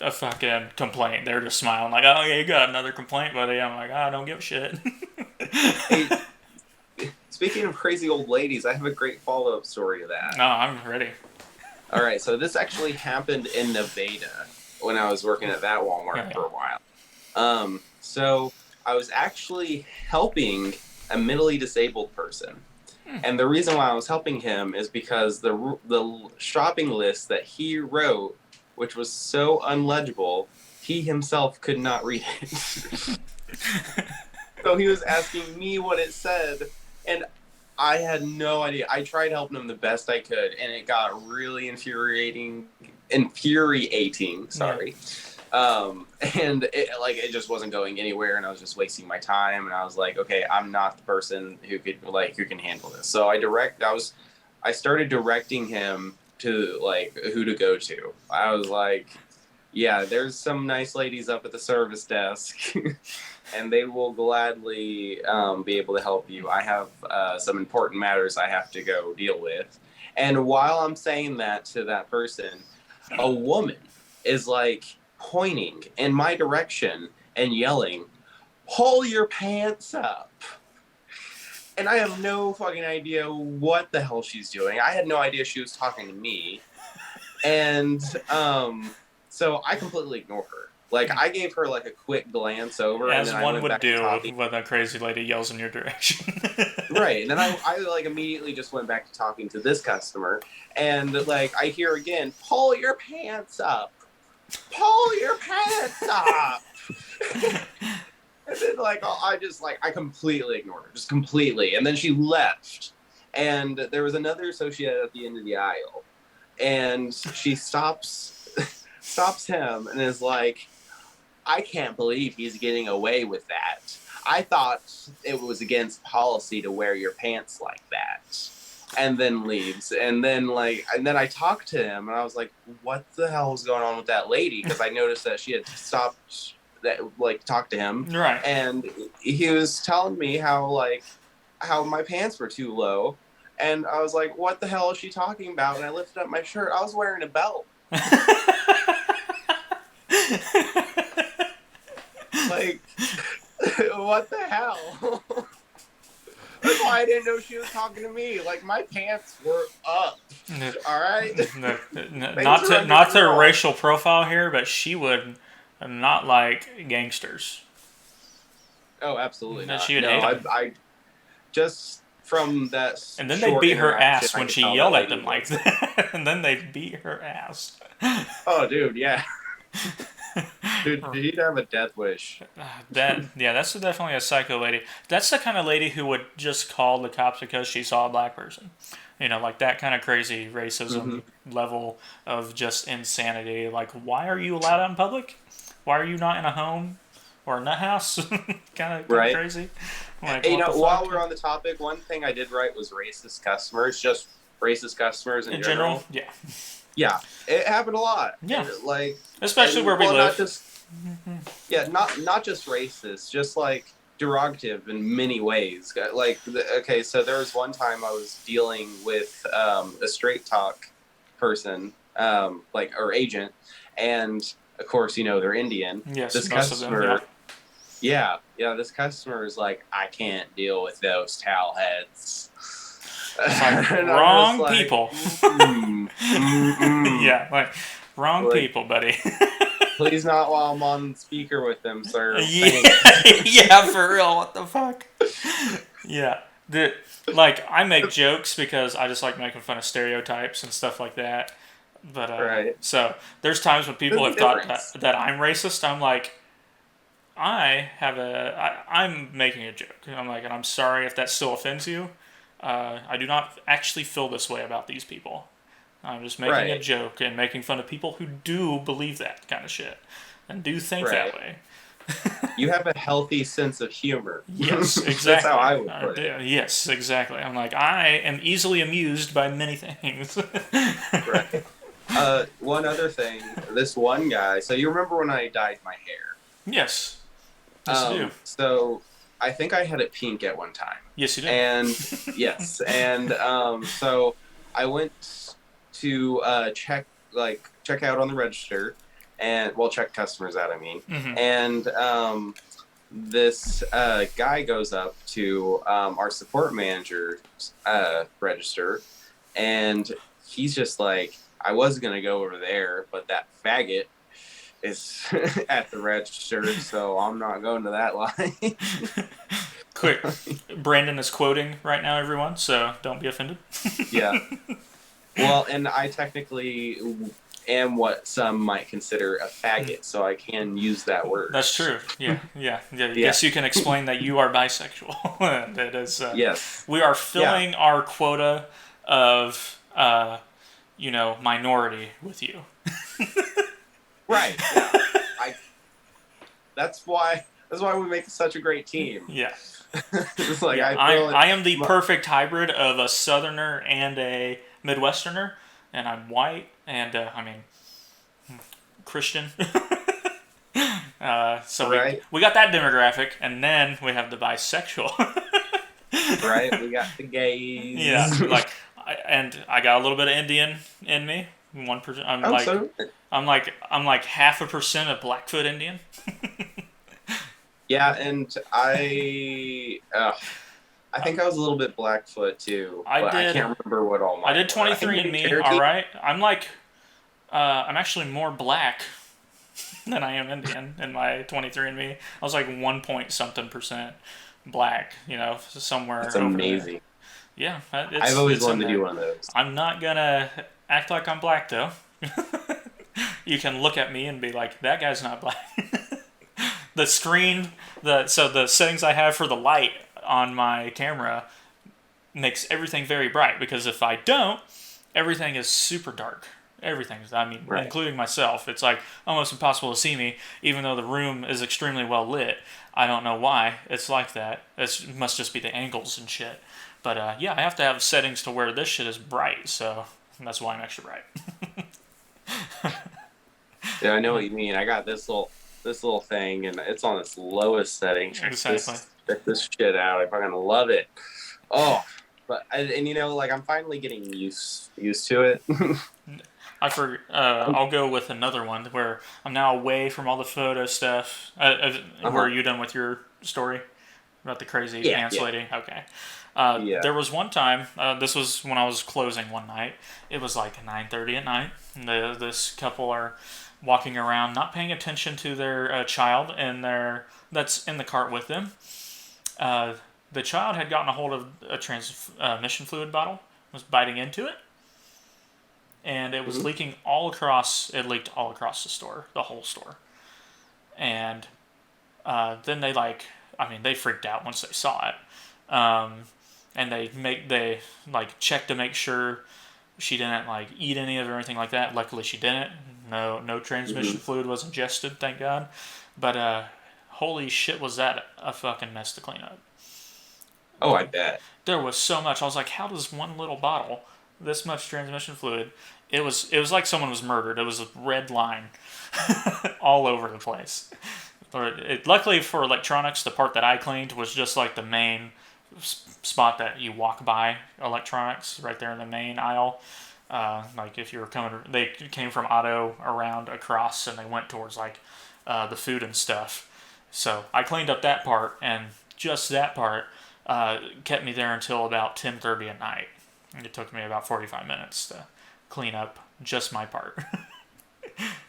S2: a fucking complaint. They're just smiling like, oh yeah, you got another complaint, buddy. I'm like, I don't give a shit.
S1: Hey, speaking of crazy old ladies, I have a great follow up story to that.
S2: No, I'm ready.
S1: All right, so this actually happened in Nevada when I was working at that Walmart
S2: Yeah, yeah.
S1: for a while. So I was actually helping a mentally disabled person. And the reason why I was helping him is because the shopping list that he wrote, which was so unlegible, he himself could not read it. So he was asking me what it said, and I had no idea. I tried helping him the best I could, and it got really infuriating.
S2: Yeah.
S1: Sorry. And it just wasn't going anywhere, and I was just wasting my time. And I was like, okay, I'm not the person who can handle this. So I started directing him to like who to go to. I was like, yeah, there's some nice ladies up at the service desk, and they will gladly be able to help you. I have some important matters I have to go deal with. And while I'm saying that to that person, a woman is like pointing in my direction and yelling, "Pull your pants up." And I have no fucking idea what the hell she's doing. I had no idea she was talking to me. And so I completely ignore her. Like, I gave her like a quick glance over, and
S2: As
S1: then I
S2: one
S1: went
S2: would
S1: back to
S2: do
S1: talking.
S2: when a crazy lady yells in your direction.
S1: Right, and then I like immediately just went back to talking to this customer, and like I hear again, "Pull your pants up, pull your pants up." And then I completely ignored her, just completely, and then she left, and there was another associate at the end of the aisle, and she stops him and is like, "I can't believe he's getting away with that. I thought it was against policy to wear your pants like that." And then leaves. And then I talked to him, and I was like, "What the hell was going on with that lady?" Because I noticed that she had stopped talk to him,
S2: Right.
S1: and he was telling me how my pants were too low, and I was like, "What the hell is she talking about?" And I lifted up my shirt. I was wearing a belt. Like, what the hell? That's why I didn't know she was talking to me. Like, my pants were up. All right.
S2: Not to racial profile here, but she would not like gangsters.
S1: Oh, absolutely
S2: That
S1: not.
S2: she would
S1: No,
S2: hate them.
S1: I just from that
S2: And then they'd
S1: short
S2: beat her
S1: interaction,
S2: ass
S1: I
S2: when
S1: could
S2: she
S1: tell that
S2: yelled at
S1: lady
S2: them like
S1: was.
S2: that. And then they'd beat her ass.
S1: Oh, dude, yeah. Dude, she'd have a death wish.
S2: That's definitely a psycho lady. That's the kind of lady who would just call the cops because she saw a black person. Like that kind of crazy
S1: Mm-hmm.
S2: racism level of just insanity. Like, why are you allowed out in public? Why are you not in a home or in a house? kind of
S1: Right.
S2: crazy. Like,
S1: And,
S2: what the
S1: while
S2: fuck?
S1: we're on the topic, one thing I did write was racist customers, just racist customers in
S2: In general,
S1: general.
S2: yeah,
S1: Yeah, it happened a lot.
S2: yeah. Especially
S1: And
S2: where we
S1: well, not
S2: live.
S1: just yeah, not just racist, just like derogative in many ways. Okay, so there was one time I was dealing with a straight talk person, or agent, and of course, they're Indian.
S2: Yes,
S1: This
S2: most of them. Yeah.
S1: customer, yeah, this customer is like, "I can't deal with those towel heads."
S2: It's like
S1: And I'm just
S2: wrong
S1: like,
S2: people. Yeah, like wrong
S1: like,
S2: people, buddy.
S1: please not while I'm on speaker with them, sir.
S2: Yeah,
S1: Thanks.
S2: yeah, for real. What the fuck? Yeah, I make jokes because I just like making fun of stereotypes and stuff like that. But
S1: Right.
S2: so there's times when people
S1: There's a
S2: have thought
S1: difference.
S2: that I'm racist. I'm like, I'm making a joke. I'm like, and I'm sorry if that still offends you. I do not actually feel this way about these people. I'm just making a
S1: Right.
S2: joke and making fun of people who do believe that kind of shit and do think that
S1: Right.
S2: way.
S1: You have a healthy sense of humor.
S2: Yes,
S1: That's how
S2: exactly.
S1: I would put it.
S2: Yes, exactly. I'm like, I am easily amused by many things.
S1: Right. One other thing, this one guy. So you remember when I dyed my hair?
S2: Yes. Yes, you do.
S1: So I think I had it pink at one time.
S2: Yes, you do.
S1: And yes, and so I went to check out on the register, and check customers out. I mean,
S2: Mm-hmm.
S1: and this guy goes up to our support manager's register, and he's just like, "I was gonna go over there, but that faggot, is at the register, so I'm not going to that line.
S2: Quick, Brandon is quoting right now, everyone, so don't be offended.
S1: Yeah. Well, and I technically am what some might consider a faggot, so I can use that word.
S2: That's true. Yeah. I
S1: Yeah.
S2: guess you can explain that you are bisexual. That is,
S1: Yes.
S2: we are
S1: Yeah.
S2: filling our quota of, minority with you.
S1: Right. Yeah. I. That's why we make such a great team.
S2: Yeah.
S1: It's like
S2: Yeah,
S1: I
S2: I,
S1: feel
S2: I am the
S1: like
S2: perfect hybrid of a southerner and a midwesterner, and I'm white and Christian. So
S1: right.
S2: we got that demographic, and then we have the bisexual.
S1: Right. We got the
S2: Yeah,
S1: gays.
S2: and I got a little bit of Indian in me. 1%.
S1: Oh, so
S2: I'm like 0.5% of Blackfoot Indian.
S1: yeah, and I think I was a little bit Blackfoot too,
S2: I
S1: but I
S2: did.
S1: can't remember what all
S2: I
S1: mine
S2: did
S1: were. I think
S2: 23 and
S1: maybe
S2: Me. All
S1: Cherokee.
S2: right. I'm actually more black than I am Indian in my 23 and Me. I was like 1 point something percent black.
S1: That's
S2: Somewhere over there.
S1: amazing.
S2: Yeah,
S1: I've
S2: it's
S1: always
S2: it's in
S1: wanted to do
S2: there.
S1: one of those.
S2: I'm not gonna act like I'm black though. You can look at me and be like, that guy's not black. The screen, the settings I have for the light on my camera makes everything very bright because if I don't, everything is super dark. Everything, I mean,
S1: Right.
S2: including myself. It's like almost impossible to see me, even though the room is extremely well lit. I don't know why it's like that. It must just be the angles and shit. But yeah, I have to have settings to where this shit is bright, so that's why I'm extra bright.
S1: Yeah, I know what you mean. I got this little thing, and it's on its lowest setting. Check
S2: Exactly.
S1: this check this shit out. I fucking love it. Oh, but and like I'm finally getting used to it.
S2: I'll go with another one where I'm now away from all the photo stuff. Were
S1: Uh-huh.
S2: you done with your story about the crazy
S1: Yeah,
S2: pants
S1: yeah,
S2: lady? Okay.
S1: yeah.
S2: There was one time. This was when I was closing one night. It was like 9:30 at night. And this couple are walking around, not paying attention to their child and that's in the cart with them. Uh, the child had gotten a hold of a transmission fluid bottle, was biting into it, and it was
S1: Hmm.
S2: leaking all across. It leaked all across the store, the whole store. And then they freaked out once they saw it, and they checked to make sure she didn't eat any of it or anything like that. Luckily, she didn't. No transmission
S1: Hmm.
S2: fluid was ingested, thank God. But holy shit, was that a fucking mess to clean up?
S1: Oh, I bet.
S2: There was so much. I was like, how does one little bottle, this much transmission fluid? It was like someone was murdered. It was a red line all over the place. Luckily for electronics, the part that I cleaned was just like the main spot that you walk by electronics, right there in the main aisle. Like if you were coming, they came from auto around across, and they went towards the food and stuff. So I cleaned up that part, and just that part kept me there until about 10:30 at night. And it took me about 45 minutes to clean up just my part.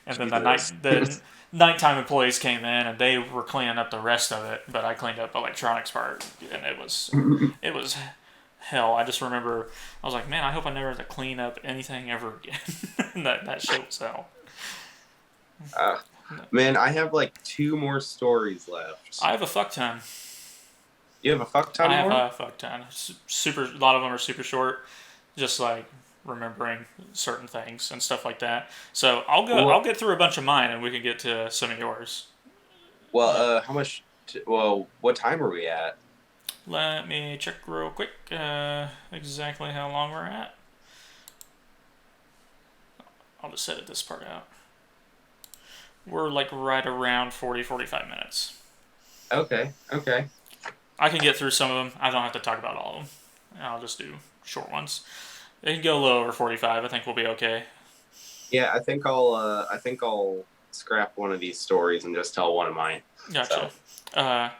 S2: And then
S1: Jesus.
S2: the nighttime employees came in and they were cleaning up the rest of it, but I cleaned up electronics part, and it was hell. I just remember I was like, man, I hope I never have to clean up anything ever again. That shit was hell.
S1: uh, Man, I have like two more stories left.
S2: I have a fuck ton.
S1: You have a fuck ton
S2: I have
S1: more?
S2: a fuck ton. Super. A lot of them are super short, just like remembering certain things and stuff like that. So I'll go. I'll
S1: Well,
S2: get through a bunch of mine, and we can get to some of yours.
S1: well,
S2: Uh,
S1: how much? Well, what time are we at?
S2: Let me check real quick exactly how long we're at. I'll just edit this part out. We're like right around 40, 45 minutes.
S1: Okay, okay.
S2: I can get through some of them. I don't have to talk about all of them. I'll just do short ones. It can go a little over 45. I think we'll be okay.
S1: Yeah, I think I'll scrap one of these stories and just tell one of mine.
S2: Gotcha.
S1: So,
S2: Uh,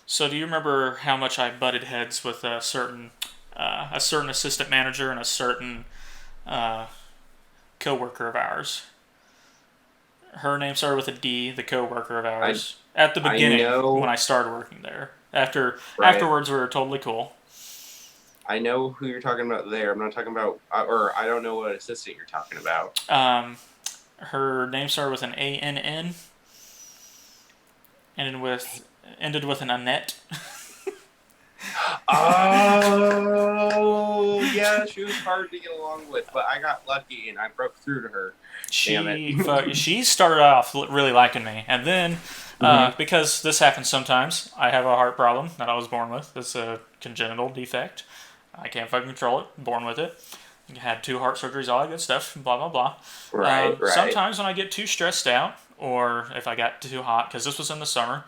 S2: so do you remember how much I butted heads with a certain assistant manager and a certain uh, coworker of ours? Her name started with a D. The coworker of
S1: I
S2: ours at the
S1: I
S2: beginning when
S1: know,
S2: I started working there.
S1: right?
S2: Afterwards, we were totally cool.
S1: I know who you're talking about there. I'm not talking about, or I don't know what assistant you're talking about.
S2: Um, her name started with an ANN, ended with ended with an Annette.
S1: Oh, yeah, she was hard to get along with, but I got lucky and I broke through to her. Damn it.
S2: She started off really liking me, and then
S1: Hmm.
S2: because this happens sometimes, I have a heart problem that I was born with. It's a congenital defect. I can't fucking control it. Born with it. Had 2 heart surgeries, all that good stuff. Blah blah blah.
S1: Right, right.
S2: Sometimes when I get too stressed out, or if I got too hot, because this was in the summer,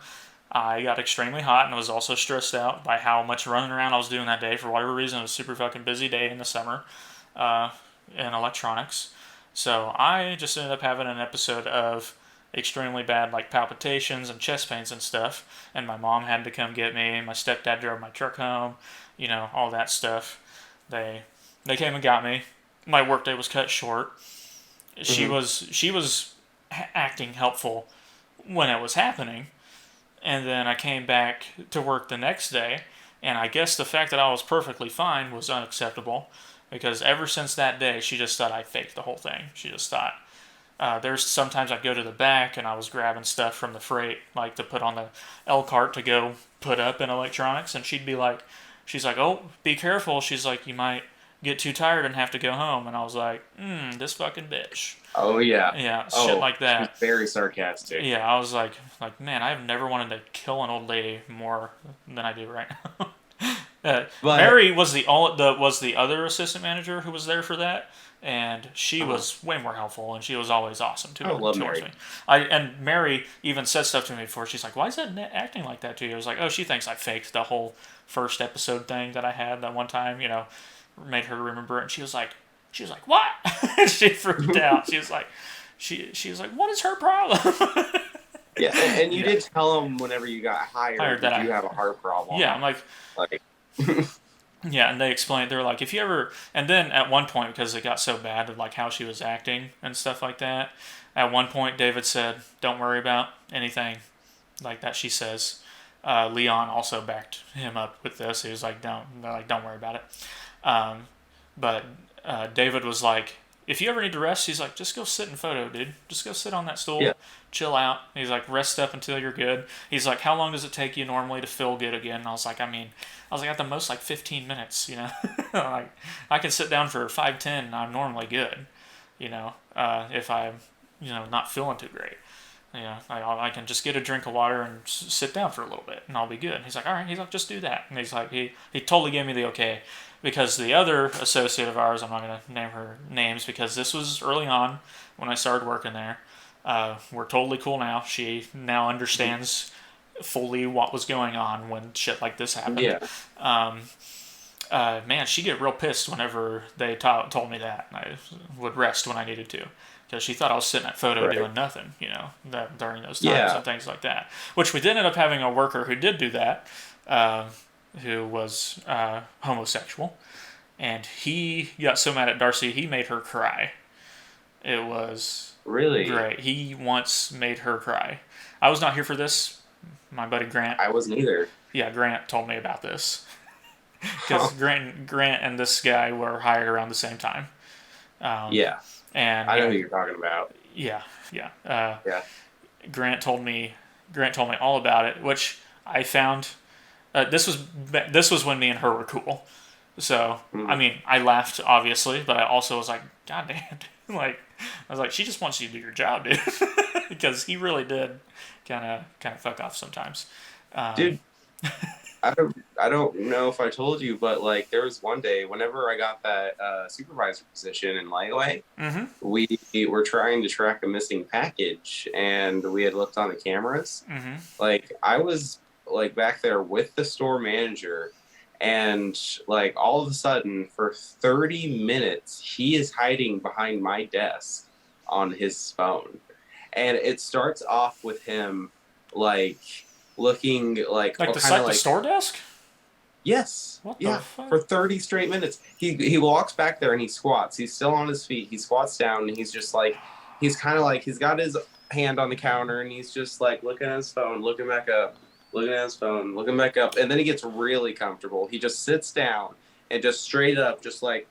S2: I got extremely hot and was also stressed out by how much running around I was doing that day. For whatever reason, it was a super fucking busy day in the summer uh, in electronics. So I just ended up having an episode of extremely bad like palpitations and chest pains and stuff. And my mom had to come get me. My stepdad drove my truck home. All that stuff. They they came and got me. My workday was cut short.
S1: Hmm.
S2: She was acting helpful when it was happening, and then I came back to work the next day, and I guess the fact that I was perfectly fine was unacceptable because ever since that day, she just thought I faked the whole thing. She just thought there's sometimes I'd go to the back and I was grabbing stuff from the freight, like to put on the L cart to go put up in electronics, and she's like, oh, be careful. She's like, you might get too tired and have to go home, and I was like, this fucking bitch.
S1: Oh, yeah.
S2: Yeah, shit
S1: Oh,
S2: like
S1: she's
S2: that.
S1: very sarcastic.
S2: Yeah, I was like, man, I've never wanted to kill an old lady more than I do right now.
S1: But,
S2: Mary was the other assistant manager who was there for that, and she
S1: uh,
S2: was way more helpful, and she was always awesome
S1: I love
S2: towards
S1: Mary.
S2: me. And Mary even said stuff to me before. She's like, "Why is that acting like that to you?" I was like, "Oh, she thinks I faked the whole first episode thing that I had that one time. Made her remember it." And she was like, "What?" She freaked out. She was like, "What is her problem?"
S1: Yeah, and you
S2: Yeah,
S1: did tell him whenever you got
S2: I
S1: hired,
S2: heard
S1: you
S2: that.
S1: do have a heart
S2: Yeah,
S1: problem.
S2: I'm like,
S1: Like,
S2: yeah, and they explained they were like, if you ever, and then at one point because it got so bad of like how she was acting and stuff like that. At one point, David said, "Don't worry about anything like that." She says. Leon also backed him up with this. He was like, don't worry about it." Um, but David was like, if you ever need to rest, he's like, just go sit in photo, dude. Just go sit on that
S1: yeah.
S2: stool, chill out. He's like, rest up until you're good. He's like, how long does it take you normally to feel good again? And I was like, at the most, like 15 minutes, like, I can sit down for 5, 10, and I'm normally good, if I'm, not feeling too great. I can just get a drink of water and sit down for a little bit, and I'll be good. And he's like, all right. He's like, just do that. And he's like, he totally gave me the okay, because the other associate of ours, I'm not gonna name her names because this was early on when I started working there. We're totally cool now. She now understands fully what was going on when shit like this happened.
S1: Yeah.
S2: Um, Man, she'd get real pissed whenever they told me that, and I would rest when I needed to. Because she thought I was sitting at photo
S1: Right.
S2: doing nothing, during those times
S1: Yeah.
S2: and things like that. Which we did end up having a worker who did do that, uh, who was homosexual, and he got so mad at Darcy he made her cry. It was
S1: Really.
S2: great. He once made her cry. I was not here for this. My buddy Grant,
S1: I wasn't either.
S2: yeah, Grant told me about this because
S1: Huh.
S2: Grant and this guy were hired around the same time. Um,
S1: Yeah.
S2: and
S1: I know
S2: yeah,
S1: who you're talking about.
S2: yeah, yeah.
S1: Yeah.
S2: Grant told me all about it, which I found. This was when me and her were cool. So I
S1: Mhm.
S2: mean, I laughed obviously, but I also was like, God damn, dude. Like I was like, she just wants you to do your job, dude, because he really did kind of fuck off sometimes. Um,
S1: Dude, I don't know if I told you, but like there was one day whenever I got that supervisor position in Lightway,
S2: mm-hmm,
S1: we were trying to track a missing package and we had looked on the cameras.
S2: mm-hmm.
S1: Like I was like back there with the store manager and like all of a sudden for 30 minutes he is hiding behind my desk on his phone. And it starts off with him like looking like
S2: Like
S1: oh kind of
S2: the
S1: like
S2: store desk.
S1: yes,
S2: What the
S1: yeah,
S2: fuck?
S1: for 30 straight minutes. He walks back there and he squats. He's still on his feet. He squats down and he's just like he's kind of like he's got his hand on the counter and he's just like looking at his phone, looking back up, looking at his phone, looking back up, and then he gets really comfortable. He just sits down and just straight up, just like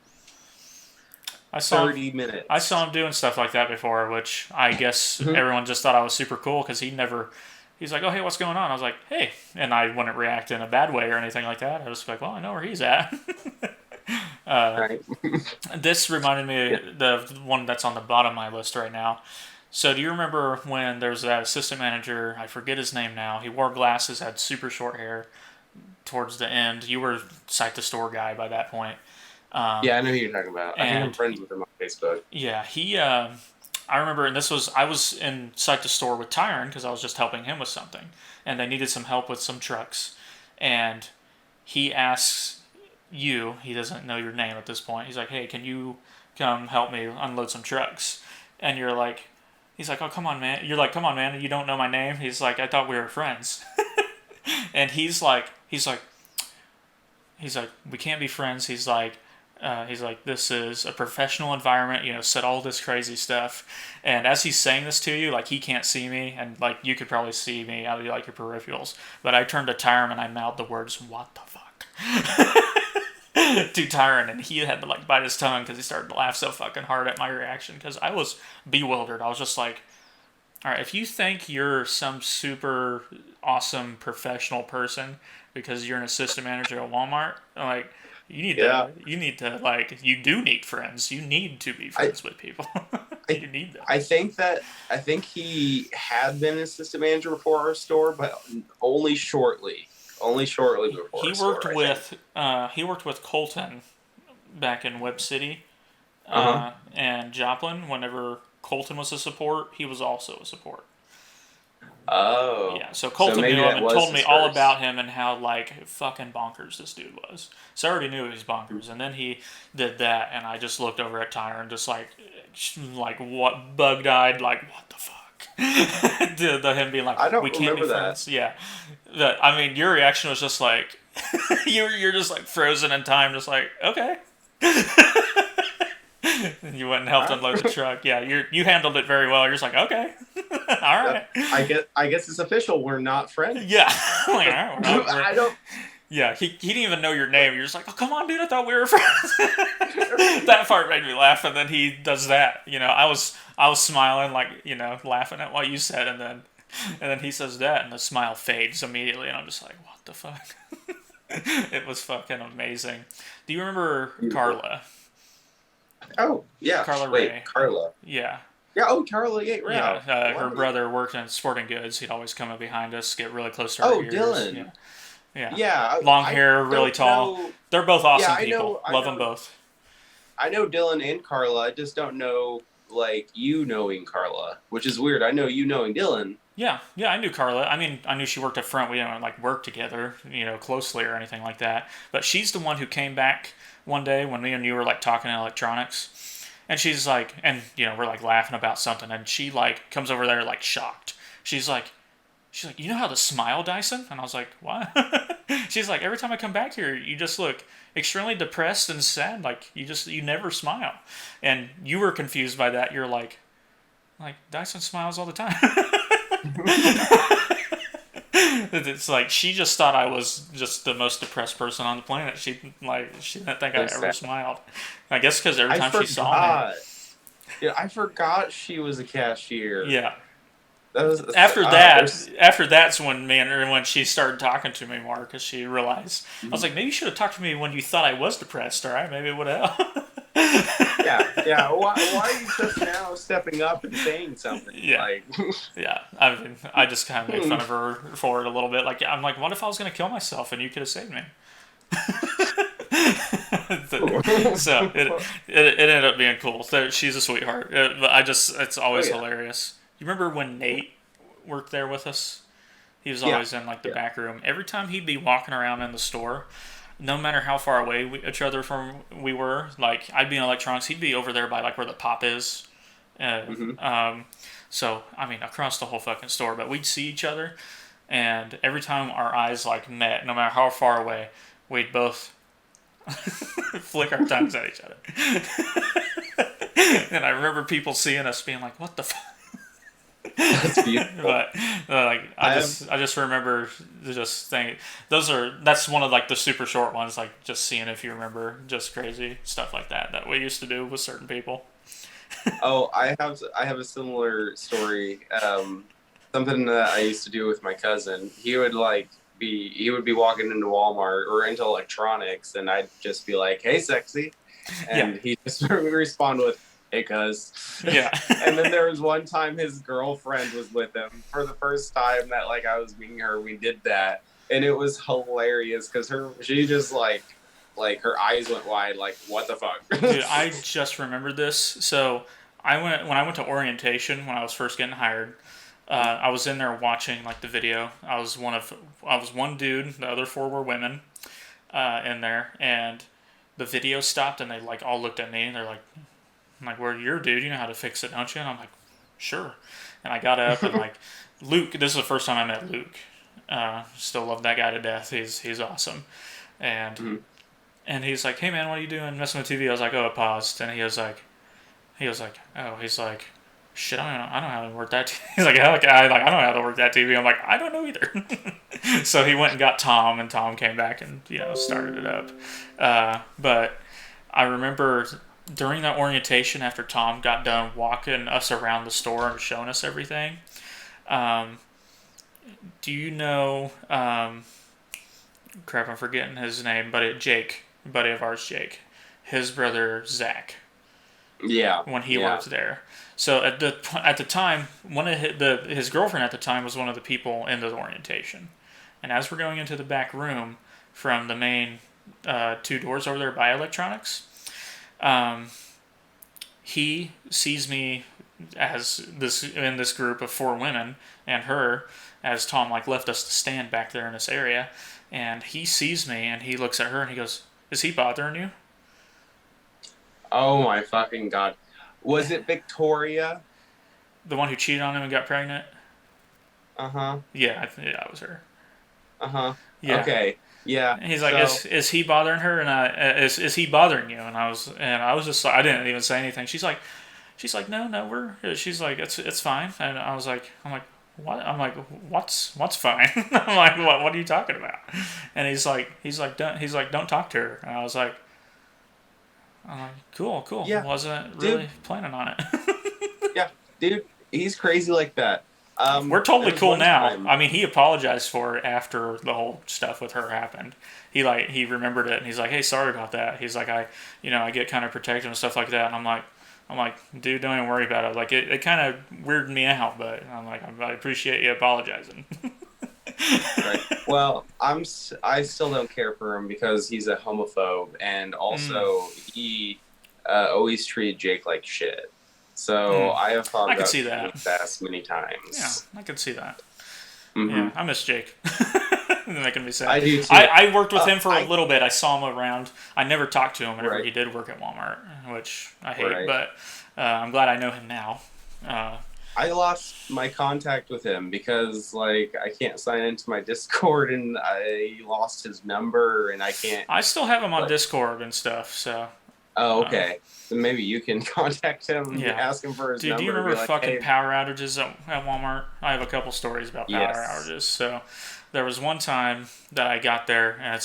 S2: I saw him.
S1: 30
S2: I saw
S1: minutes.
S2: him doing stuff like that before, which I guess
S1: Mhm.
S2: everyone just thought I was super cool because he never. He's like, "Oh, hey, what's going on?" I was like, "Hey," and I wouldn't react in a bad way or anything like that. I was like, "Well, I know where he's at."
S1: Right?
S2: This reminded me
S1: Yeah.
S2: of the one that's on the bottom of my list right now. So, do you remember when there was that assistant manager? I forget his name now. He wore glasses, had super short hair towards the end. You were site to store guy by that point.
S1: Yeah, I know who you're talking about. I think I'm
S2: And
S1: friends with him on Facebook.
S2: yeah, he. I remember, and this was I was in site to store with Tyron because I was just helping him with something, and they needed some help with some trucks, and he asks you. He doesn't know your name at this point. He's like, "Hey, can you come help me unload some trucks?" And you're like, he's like, "Oh, come on, man." You're like, "Come on, man. You don't know my name." He's like, "I thought we were friends." And he's like, "We can't be friends." He's like, "This is a professional environment. Said all this crazy stuff." And as he's saying this to you, like he can't see me, and like you could probably see me out of like your peripherals. But I turned to Tyron and I mouthed the words, "What the fuck?" to Tyron, and he had to like bite his tongue because he started to laugh so fucking hard at my reaction because I was bewildered. I was just like, all right, if you think you're some super awesome professional person because you're an assistant manager at Walmart, like
S1: Yeah.
S2: you do need friends. You need to be
S1: I
S2: friends with people.
S1: I
S2: You need them.
S1: I think he had been an assistant manager before our store, but only shortly. Only shortly before
S2: He
S1: our
S2: worked
S1: store, I think.
S2: with Colton back in Web City,
S1: Uh-huh.
S2: and Joplin. Whenever Colton was a support, he was also a support.
S1: Oh.
S2: Yeah, so
S1: So
S2: Colton
S1: maybe
S2: knew him
S1: that
S2: and
S1: was
S2: told me
S1: his
S2: all
S1: first.
S2: about him and how like fucking bonkers this dude was. So I already knew he was bonkers, and then he did that, and I just looked over at Tyler and just like what bug eyed, like what the fuck. Him being like,
S1: I
S2: we
S1: don't
S2: can't be
S1: remember that.
S2: friends. Yeah, I mean, your reaction was just like you're just like frozen in time, just like okay. And you went and helped
S1: All
S2: unload the
S1: right.
S2: truck. Yeah, you handled it very well. You're just like okay, all right.
S1: I guess it's official. We're not friends.
S2: Yeah, like, all right, we're
S1: I don't.
S2: yeah. He didn't even know your name. You're just like, oh come on, dude, I thought we were friends. That part made me laugh, and then he does that. I was smiling like laughing at what you said, and then he says that, and the smile fades immediately, and I'm just like, what the fuck? It was fucking amazing. Do you remember
S1: Beautiful.
S2: Carla?
S1: Oh yeah.
S2: Carla
S1: Wait,
S2: Ray?
S1: Carla.
S2: Yeah.
S1: Yeah. Oh, Carla. Yeah.
S2: Yeah,
S1: Wow.
S2: her
S1: Wow.
S2: brother worked in sporting goods. He'd always come up behind us, get really close to our
S1: Oh,
S2: ears. Yeah,
S1: Dylan.
S2: yeah.
S1: Yeah.
S2: Long
S1: I
S2: hair, really
S1: don't
S2: tall.
S1: know.
S2: They're both
S1: Yeah,
S2: awesome
S1: I
S2: people.
S1: know. I
S2: Love them
S1: know.
S2: both.
S1: I know Dylan and Carla. I just don't know like you knowing Carla, which is weird. I know you knowing Dylan.
S2: Yeah, yeah. I knew Carla. I mean, I knew she worked up front. We didn't like work together, closely or anything like that. But she's the one who came back one day when me and you were like talking electronics, and she's like, and we're like laughing about something, and she like comes over there like shocked. She's like, you know how to smile, Dyson? And I was like, what? She's like, every time I come back here, you just look extremely depressed and sad. Like you never smile. And you were confused by that. You're like Dyson smiles all the time. It's like she just thought I was just the most depressed person on the planet. She didn't think I
S1: So
S2: ever
S1: sad.
S2: smiled. I guess because every
S1: I
S2: time she saw me,
S1: forgot. Yeah, I forgot she was a cashier.
S2: yeah.
S1: That was
S2: After that,
S1: there's
S2: after that's when when she started talking to me more because she realized I was
S1: mhm.
S2: like, maybe you should have talked to me when you thought I was depressed. All right, maybe it would have.
S1: Yeah. Why are you just now stepping up and saying something
S2: Yeah,
S1: like
S2: yeah. I mean, I just kind of made fun of her for it a little bit. Like, I'm like, what if I was gonna kill myself and you could have saved me? So it ended up being cool. So she's a sweetheart. But it's
S1: oh
S2: always
S1: yeah.
S2: hilarious. You remember when Nate worked there with us? He was
S1: Yeah.
S2: always in like the
S1: Yeah.
S2: back room. Every time he'd be walking around in the store, no matter how far away each other from we were, like I'd be in electronics, he'd be over there by like where the pop is. Uh,
S1: Hmm.
S2: um, so I mean across the whole fucking store, but we'd see each other, and every time our eyes like met, no matter how far away, we'd both flick our tongues at each other. And I remember people seeing us being like, "What the fuck?"
S1: That's beautiful.
S2: But like
S1: I have
S2: I just remember just thinking that's one of like the super short ones, like just seeing if you remember just crazy stuff like that we used to do with certain people.
S1: Oh, I have a similar story. Something that I used to do with my cousin. He would be walking into Walmart or into electronics, and I'd just be like, "Hey, sexy,"
S2: Yeah,
S1: and he just would respond with, "Hey, cuz."
S2: yeah.
S1: And then there was one time his girlfriend was with him for the first time that like I was meeting her. We did that, and it was hilarious because she just like her eyes went wide, like what the fuck.
S2: Dude, I just remembered this. So when I went to orientation when I was first getting hired. I was in there watching like the video. I was one dude. The other four were women in there, and the video stopped, and they like all looked at me, and they're like, "I'm like, well, you're a dude. You know how to fix it, don't you?" And I'm like, "Sure." And I got up and like Luke. This is the first time I met Luke. Still love that guy to death. He's awesome, and
S1: Mhm.
S2: and he's like, "Hey man, what are you doing messing with TV?" I was like, "Oh, it paused." And he's like, shit, I don't know how to work that. He's like, I don't know how to work that TV. I'm like, I don't know either. So he went and got Tom, and Tom came back and started it up. But I remember during that orientation, after Tom got done walking us around the store and showing us everything. Um, do you know? Crap, I'm forgetting his name, but Jake, buddy of ours, Jake, his brother Zach,
S1: Yeah,
S2: when he
S1: yeah.
S2: worked there. So at the time, one of his girlfriend at the time was one of the people in the orientation. And as we're going into the back room from the main two doors over there by electronics, um, he sees me as this in this group of four women and her as Tom like left us to stand back there in this area, and he sees me and he looks at her and he goes, "Is he bothering you?"
S1: Oh my fucking god. Was it Victoria?
S2: The one who cheated on him and got pregnant.
S1: Uh-huh.
S2: Yeah, yeah, that was her.
S1: Uh-huh.
S2: Yeah,
S1: Okay. Yeah.
S2: and he's like,
S1: So,
S2: is he bothering her? And is he bothering you? And I was just like, I didn't even say anything. She's like, no, she's like, it's fine. And I'm like, what? I'm like, what's fine? I'm like, what are you talking about? And don't talk to her. And I'm like, cool.
S1: yeah,
S2: Wasn't
S1: dude.
S2: really planning on it.
S1: Yeah, dude. He's crazy like that.
S2: We're
S1: There
S2: totally
S1: was
S2: cool
S1: one
S2: now.
S1: time.
S2: I mean, he apologized for it after the whole stuff with her happened. He remembered it and he's like, "Hey, sorry about that." He's like, I get kind of protective and stuff like that." And I'm like, "Dude, don't even worry about it." Like it kind of weirded me out, but I'm like, I appreciate you apologizing.
S1: Right. Well, I still don't care for him because he's a homophobe, and
S2: mm,
S1: also he always treated Jake like shit. So
S2: mm.
S1: I have thought
S2: I could
S1: about
S2: see
S1: giving him
S2: that.
S1: a pass many
S2: Yeah,
S1: times.
S2: I could see that. Yeah,
S1: Hmm.
S2: I miss Jake. Making me sad.
S1: I do too.
S2: I worked with him for a
S1: I
S2: little bit. I saw him around. I never talked to him whenever
S1: right,
S2: he did work at Walmart, which I hate,
S1: right.
S2: but I'm glad I know him now. Uh,
S1: I lost my contact with him because like I can't sign into my Discord, and I lost his number, and I can't
S2: I still have him on
S1: like.
S2: Discord and stuff, so
S1: Oh,
S2: uh,
S1: okay. Then maybe you can contact him,
S2: yeah.
S1: ask him for his
S2: Dude, do you
S1: number,
S2: remember
S1: be like,
S2: fucking
S1: "Hey,
S2: power outages at Walmart? I have a couple stories about power
S1: yes,
S2: outages. So there was one time that I got there and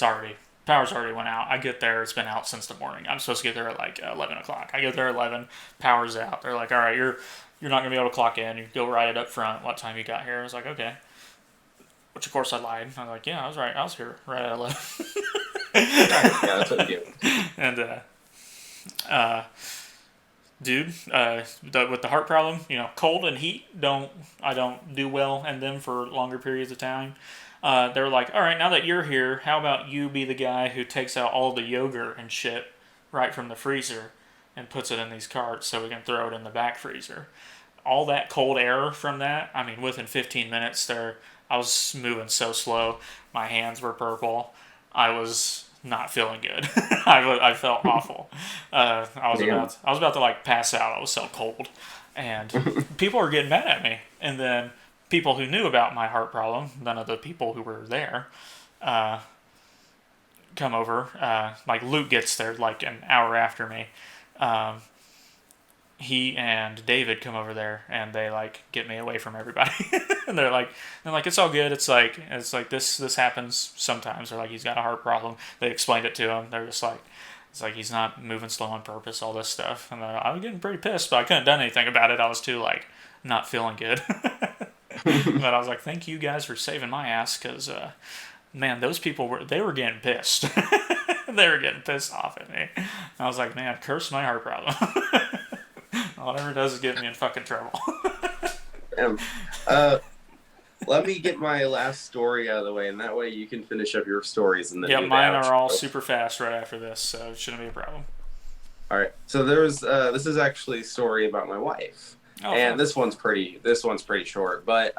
S2: power's already went out. I get there, it's been out since the morning. I'm supposed to get there at like 11 o'clock. I get there at 11, power's out. They're like, all right, you're not gonna be able to clock in. You go write it up front. What time you got here? I was like, okay. Which of course I lied. I was like, yeah, I was right. I was here right at 11.
S1: right, yeah, that's what you do."
S2: And uh, dude, with the heart problem, cold and heat I don't do well in them for longer periods of time. They're like, all right, now that you're here, how about you be the guy who takes out all the yogurt and shit right from the freezer and puts it in these carts so we can throw it in the back freezer. All that cold air from that, I mean, within 15 minutes there, I was moving so slow. My hands were purple. I was not feeling good. I felt awful.
S1: Damn.
S2: I was about to like pass out. I was so cold, and people were getting mad at me. And then people who knew about my heart problem, none of the people who were there, uh, come over. Like Luke gets there like an hour after me, um, he and David come over there and they like get me away from everybody. And they're like it's all good. It's like this happens sometimes. They're like he's got a heart problem. They explained it to him. They're just like it's like he's not moving slow on purpose. All this stuff. And I was getting pretty pissed, but I couldn't have done anything about it. I was too like not feeling good. But I was like, thank you guys for saving my ass because man, those people were getting pissed. They were getting pissed off at me. I was like, man, curse my heart problem. Whatever it does is get me in fucking trouble.
S1: Damn. Let me get my last story out of the way, and that way you can finish up your stories and then.
S2: Yeah,
S1: do the
S2: mine are all
S1: outro.
S2: super fast right after this, so it shouldn't be a problem.
S1: All right. So there's this is actually a story about my wife,
S2: Oh,
S1: and
S2: fun.
S1: this one's pretty short. But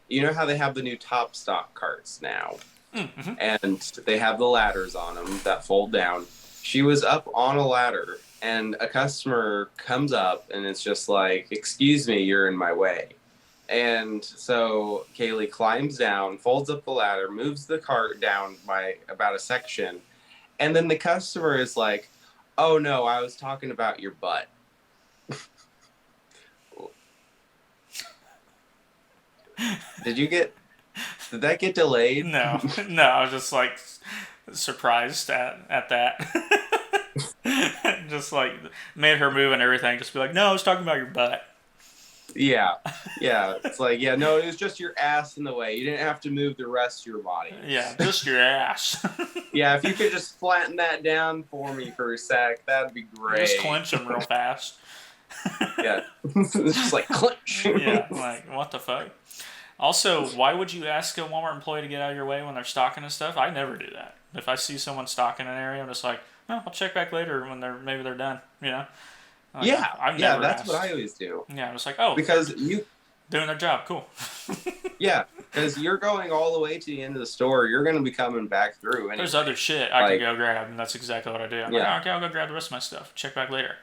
S1: you know how they have the new top stock carts now,
S2: Mm-hmm.
S1: and they have the ladders on them that fold down. She was up on a ladder, and a customer comes up, and it's just like, "Excuse me, you're in my way." And so Kaylee climbs down, folds up the ladder, moves the cart down by about a section, and then the customer is like, "Oh no, I was talking about your butt." Did that get delayed?
S2: No, no, I was just like surprised at that. Just like made her move and everything. Just be like, no, I was talking about your butt.
S1: Yeah. Yeah. It's like, yeah, no, it was just your ass in the way. You didn't have to move the rest of your body.
S2: Yeah, just your ass.
S1: Yeah, if you could just flatten that down for me for a sec, that'd be great.
S2: Just clench them real fast.
S1: Yeah. It's just like clench.
S2: Yeah, like what the fuck? Also, why would you ask a Walmart employee to get out of your way when they're stocking and stuff? I never do that. If I see someone stocking an area, I'm just like, oh, I'll check back later when maybe they're done. You know? Like,
S1: Yeah.
S2: I've
S1: Yeah,
S2: never
S1: that's
S2: asked.
S1: what I always do.
S2: Yeah, I'm just like, oh,
S1: Because
S2: doing their job, cool.
S1: yeah, because you're going all the way to the end of the store. You're going to be coming back through anyway.
S2: There's other shit I could go grab, and that's exactly what I do. I'm like, oh, okay, I'll go grab the rest of my stuff. Check back later.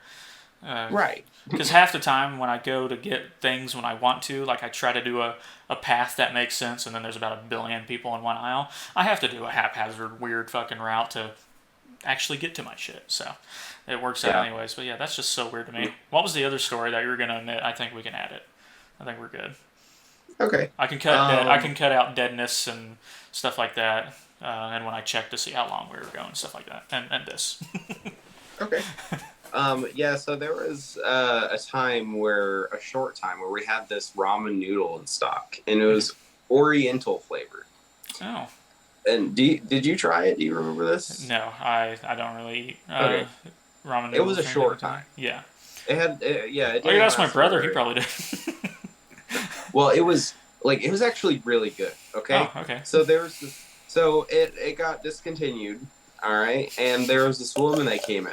S1: Right.
S2: Because half the time when I go to get things when I want to, like I try to do a path that makes sense, and then there's about a billion people in one aisle, I have to do a haphazard, weird fucking route to actually get to my shit. So it works out anyways. But yeah, that's just so weird to me. What was the other story that you were going to admit? I think we can add it. I think we're good.
S1: Okay.
S2: I can cut out deadness and stuff like that, and when I check to see how long we were going, stuff like that, and this.
S1: Okay. Yeah, so there was a short time where we had this ramen noodle in stock, and it was Oriental flavored.
S2: Oh.
S1: And did you try it? Do you remember this?
S2: No, I don't really eat
S1: Okay.
S2: ramen noodles.
S1: It was a short time.
S2: Yeah.
S1: It had yeah. It
S2: Oh, you
S1: didn't
S2: asked my
S1: last
S2: brother. He
S1: very-
S2: probably did.
S1: Well, it was actually really good. Okay.
S2: Oh, okay.
S1: So it got discontinued. All right, and there was this woman that came in,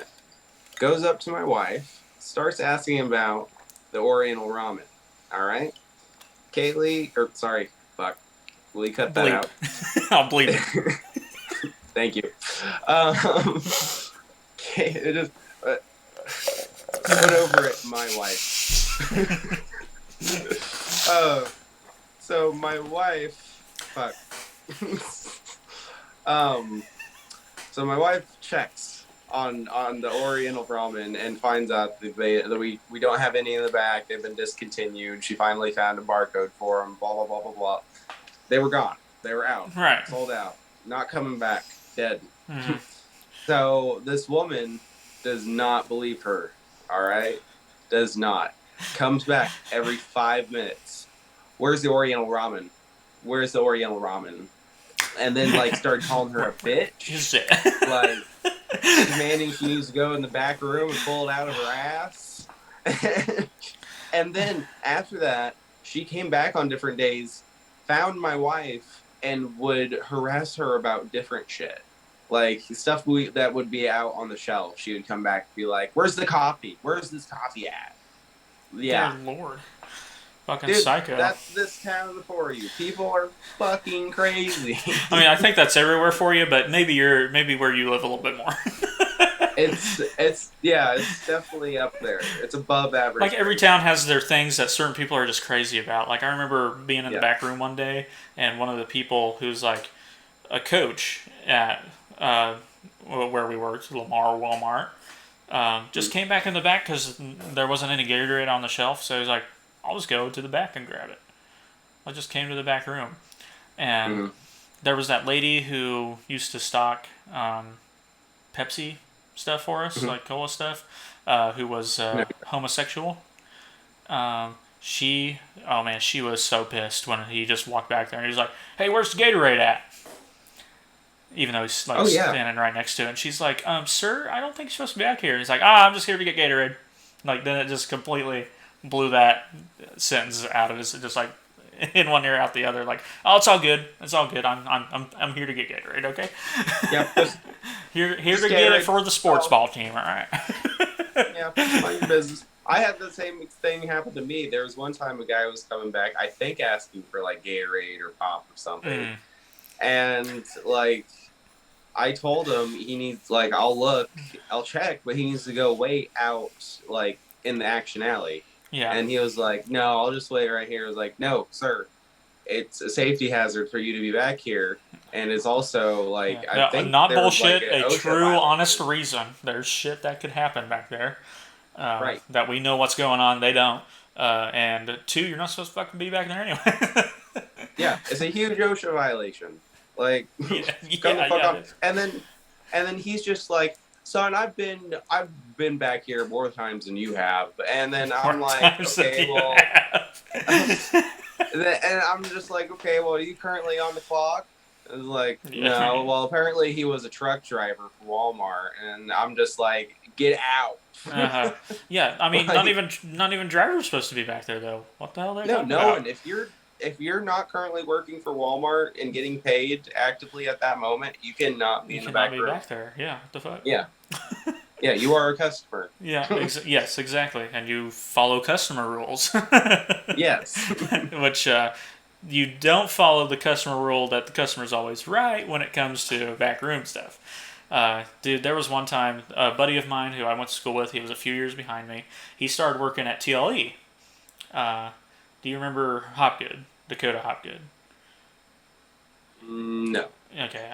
S1: goes up to my wife, starts asking about the Oriental ramen. All right, will you cut that
S2: Bleep.
S1: out?
S2: I'll bleep it.
S1: Thank you. It just put over it, my wife. So my wife, fuck. So my wife checks on the Oriental ramen and finds out that we don't have any in the back. They've been discontinued. She finally found a barcode for them. Blah blah blah blah blah. They were gone. They were out.
S2: Right.
S1: Sold out. Not coming back. Dead.
S2: Mm-hmm.
S1: So this woman does not believe her. All right, does not. Comes back every 5 minutes. Where's the Oriental ramen? Where's the Oriental ramen? And then started calling her a bitch. Like demanding she needs to go in the back room and pull it out of her ass. And then after that, she came back on different days, found my wife, and would harass her about different shit. Like stuff that would be out on the shelf. She would come back and be like, "Where's the coffee? Where's this coffee at?" Yeah.
S2: Dear Lord. Fucking
S1: Dude,
S2: psycho.
S1: that's this town for you. People are fucking crazy.
S2: I mean, I think that's everywhere for you, but maybe where you live a little bit more.
S1: It's definitely up there. It's above average.
S2: Like every town has their things that certain people are just crazy about. Like I remember being in the back room one day, and one of the people who's like a coach at where we worked, Lamar Wal-Mart, Just came back in the back because there wasn't any Gatorade on the shelf. So he was like, I'll just go to the back and grab it. I just came to the back room. And
S1: Mm-hmm.
S2: there was that lady who used to stock Pepsi stuff for us,
S1: Mm-hmm.
S2: like cola stuff, who was
S1: No.
S2: homosexual. She, oh man, she was so pissed when he just walked back there and he was like, "Hey, where's the Gatorade at?" Even though he's like
S1: Oh yeah.
S2: standing right next to it. And she's like, "Sir, I don't think you're supposed to be back here." And he's like, "Ah, I'm just here to get Gatorade." Like then it just completely blew that sentence out of his, just like in one ear out the other. Like, "Oh, it's all good. It's all good. I'm here to get Gatorade. Okay,
S1: Yep. Just
S2: here
S1: just
S2: to get it
S1: Gatorade.
S2: for the sports
S1: Oh
S2: ball team. All right."
S1: yeah. Just mind your business. I had the same thing happen to me. There was one time a guy was coming back, I think asking for like Gatorade or pop or something,
S2: Mm,
S1: and like I told him he needs like I'll look, I'll check, but he needs to go wait out like in the action alley.
S2: yeah.
S1: And he was like, "No, I'll just wait right here." I was like, "No, sir, it's a safety hazard for you to be back here, and it's also like
S2: Yeah,
S1: I
S2: no,
S1: think
S2: not
S1: there was like
S2: bullshit.
S1: an
S2: A
S1: OSHA
S2: true, honest
S1: violation."
S2: reason. There's shit that could happen back there
S1: Right?
S2: that we know what's going on. They don't. And two, you're not supposed to fucking be back there anyway.
S1: Yeah, it's a huge OSHA violation. Like,
S2: yeah,
S1: come the
S2: yeah,
S1: fuck
S2: yeah.
S1: off. And then he's just like, "Son, I've been back here more times than you have." And then
S2: More
S1: I'm like,
S2: times than
S1: "Okay,
S2: you
S1: well."
S2: have.
S1: And I'm just like, "Okay, well, are you currently on the clock?" I was like, "No."
S2: yeah,
S1: Well, apparently he was a truck driver for Walmart, and I'm just like, "Get out!"
S2: uh-huh. Yeah. I mean,
S1: Like,
S2: not even drivers supposed to be back there though. What the hell are they
S1: no,
S2: talking
S1: no
S2: about?
S1: one. If you're not currently working for Walmart and getting paid actively at that moment, you cannot be
S2: You
S1: in the
S2: cannot
S1: back
S2: be
S1: room.
S2: back there. Yeah. What the fuck?
S1: Yeah, yeah, you are a customer.
S2: Yeah. Yes. Exactly. And you follow customer rules.
S1: Yes.
S2: Which you don't follow the customer rule that the customer's always right when it comes to backroom stuff. Dude, there was one time a buddy of mine who I went to school with. He was a few years behind me. He started working at TLE. Uh, do you remember Hopgood, Dakota Hopgood?
S1: No.
S2: Okay.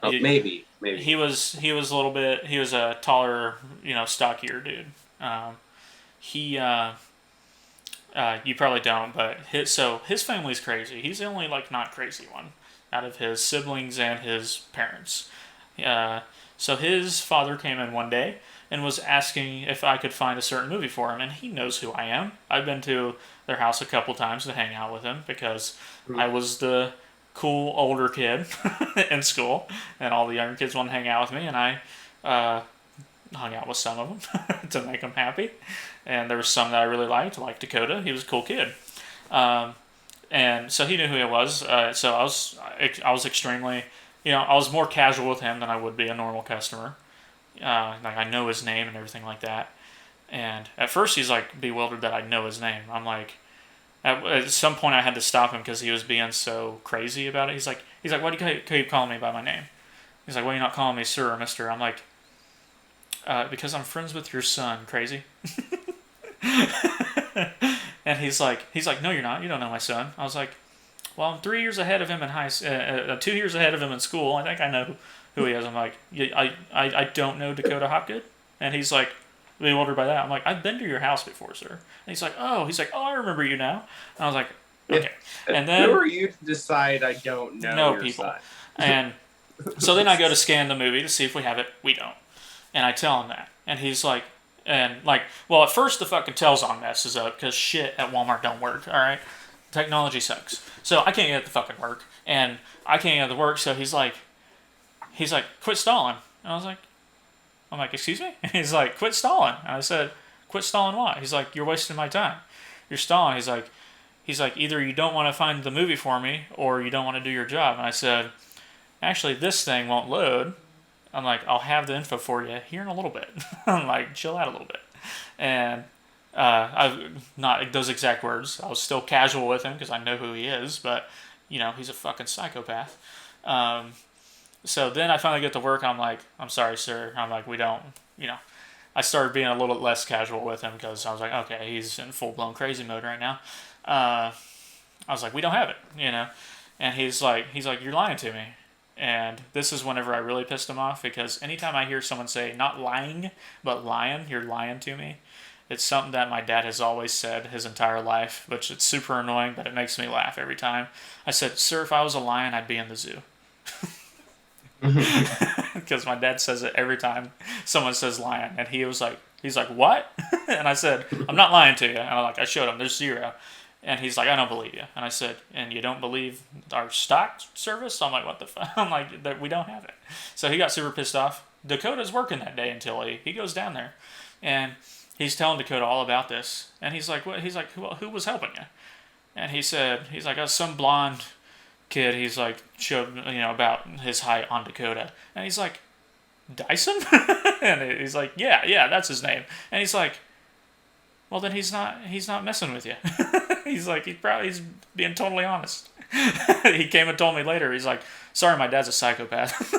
S1: Oh, maybe, maybe.
S2: He was a little bit. He was a taller, stockier dude. He You probably don't, but his family's crazy. He's the only like not crazy one out of his siblings and his parents. Uh, so his father came in one day and was asking if I could find a certain movie for him, and he knows who I am. I've been to their house a couple times to hang out with him because
S1: Hmm.
S2: I was the cool older kid in school, and all the younger kids wanted to hang out with me, and I uh, hung out with some of them to make them happy. And there was some that I really liked, like Dakota. He was a cool kid. Um, and so he knew who he was. So I was extremely, I was more casual with him than I would be a normal customer. Like I know his name and everything like that. And at first he's like bewildered that I know his name. I'm like, at some point I had to stop him because he was being so crazy about it. He's like, why do you keep calling me by my name? He's like, why are you not calling me sir or mister? I'm like, because I'm friends with your son, crazy. And he's like, no, you're not. You don't know my son. I was like, well, I'm 3 years ahead of him in 2 years ahead of him in school. I think I know who he is. I'm like, yeah, I don't know Dakota Hopgood. And he's like, bewildered by that. I'm like, I've been to your house before, sir. And he's like, oh, I remember you now. And I was like,
S1: Yeah.
S2: okay. And
S1: Who
S2: then
S1: are you to decide I don't know
S2: no
S1: your
S2: people.
S1: son?
S2: And so then I go to scan the movie to see if we have it. We don't. And I tell him that. And he's like, well, at first the fucking Telzon messes up because shit at Walmart don't work, alright? Technology sucks. So I can't get it to fucking work. And I can't get it to work, so he's like, quit stalling. And I'm like, excuse me? He's like, quit stalling. And I said, quit stalling what? He's like, you're wasting my time. You're stalling. He's like, either you don't want to find the movie for me or you don't want to do your job. And I said, actually, this thing won't load. I'm like, I'll have the info for you here in a little bit. I'm like, chill out a little bit. And I've not those exact words. I was still casual with him because I know who he is, but he's a fucking psychopath. Um, so then I finally get to work. I'm like, I'm sorry, sir. I'm like, we don't. I started being a little less casual with him because I was like, okay, he's in full blown crazy mode right now. I was like, we don't have it. And he's like, you're lying to me. And this is whenever I really pissed him off, because anytime I hear someone say, not lying, but lying, you're lying to me, it's something that my dad has always said his entire life, which it's super annoying, but it makes me laugh every time. I said, sir, if I was a lion, I'd be in the zoo. Because my dad says it every time someone says lion, and he's like, what? And I said, I'm not lying to you. And I showed him, there's 0. And he's like, I don't believe you. And I said, and you don't believe our stock service? I'm like, what the fuck? I'm like, that we don't have it. So he got super pissed off. Dakota's working that day until he goes down there, and he's telling Dakota all about this. And he's like, what? He's like, well, who was helping you? And he's like, oh, some blonde kid. He's like, showed about his height on Dakota, and he's like, Dyson. And he's like, yeah, that's his name. And he's like, well, then he's not messing with you. He's like, he's being totally honest. He came and told me later. He's like, sorry, my dad's a psychopath.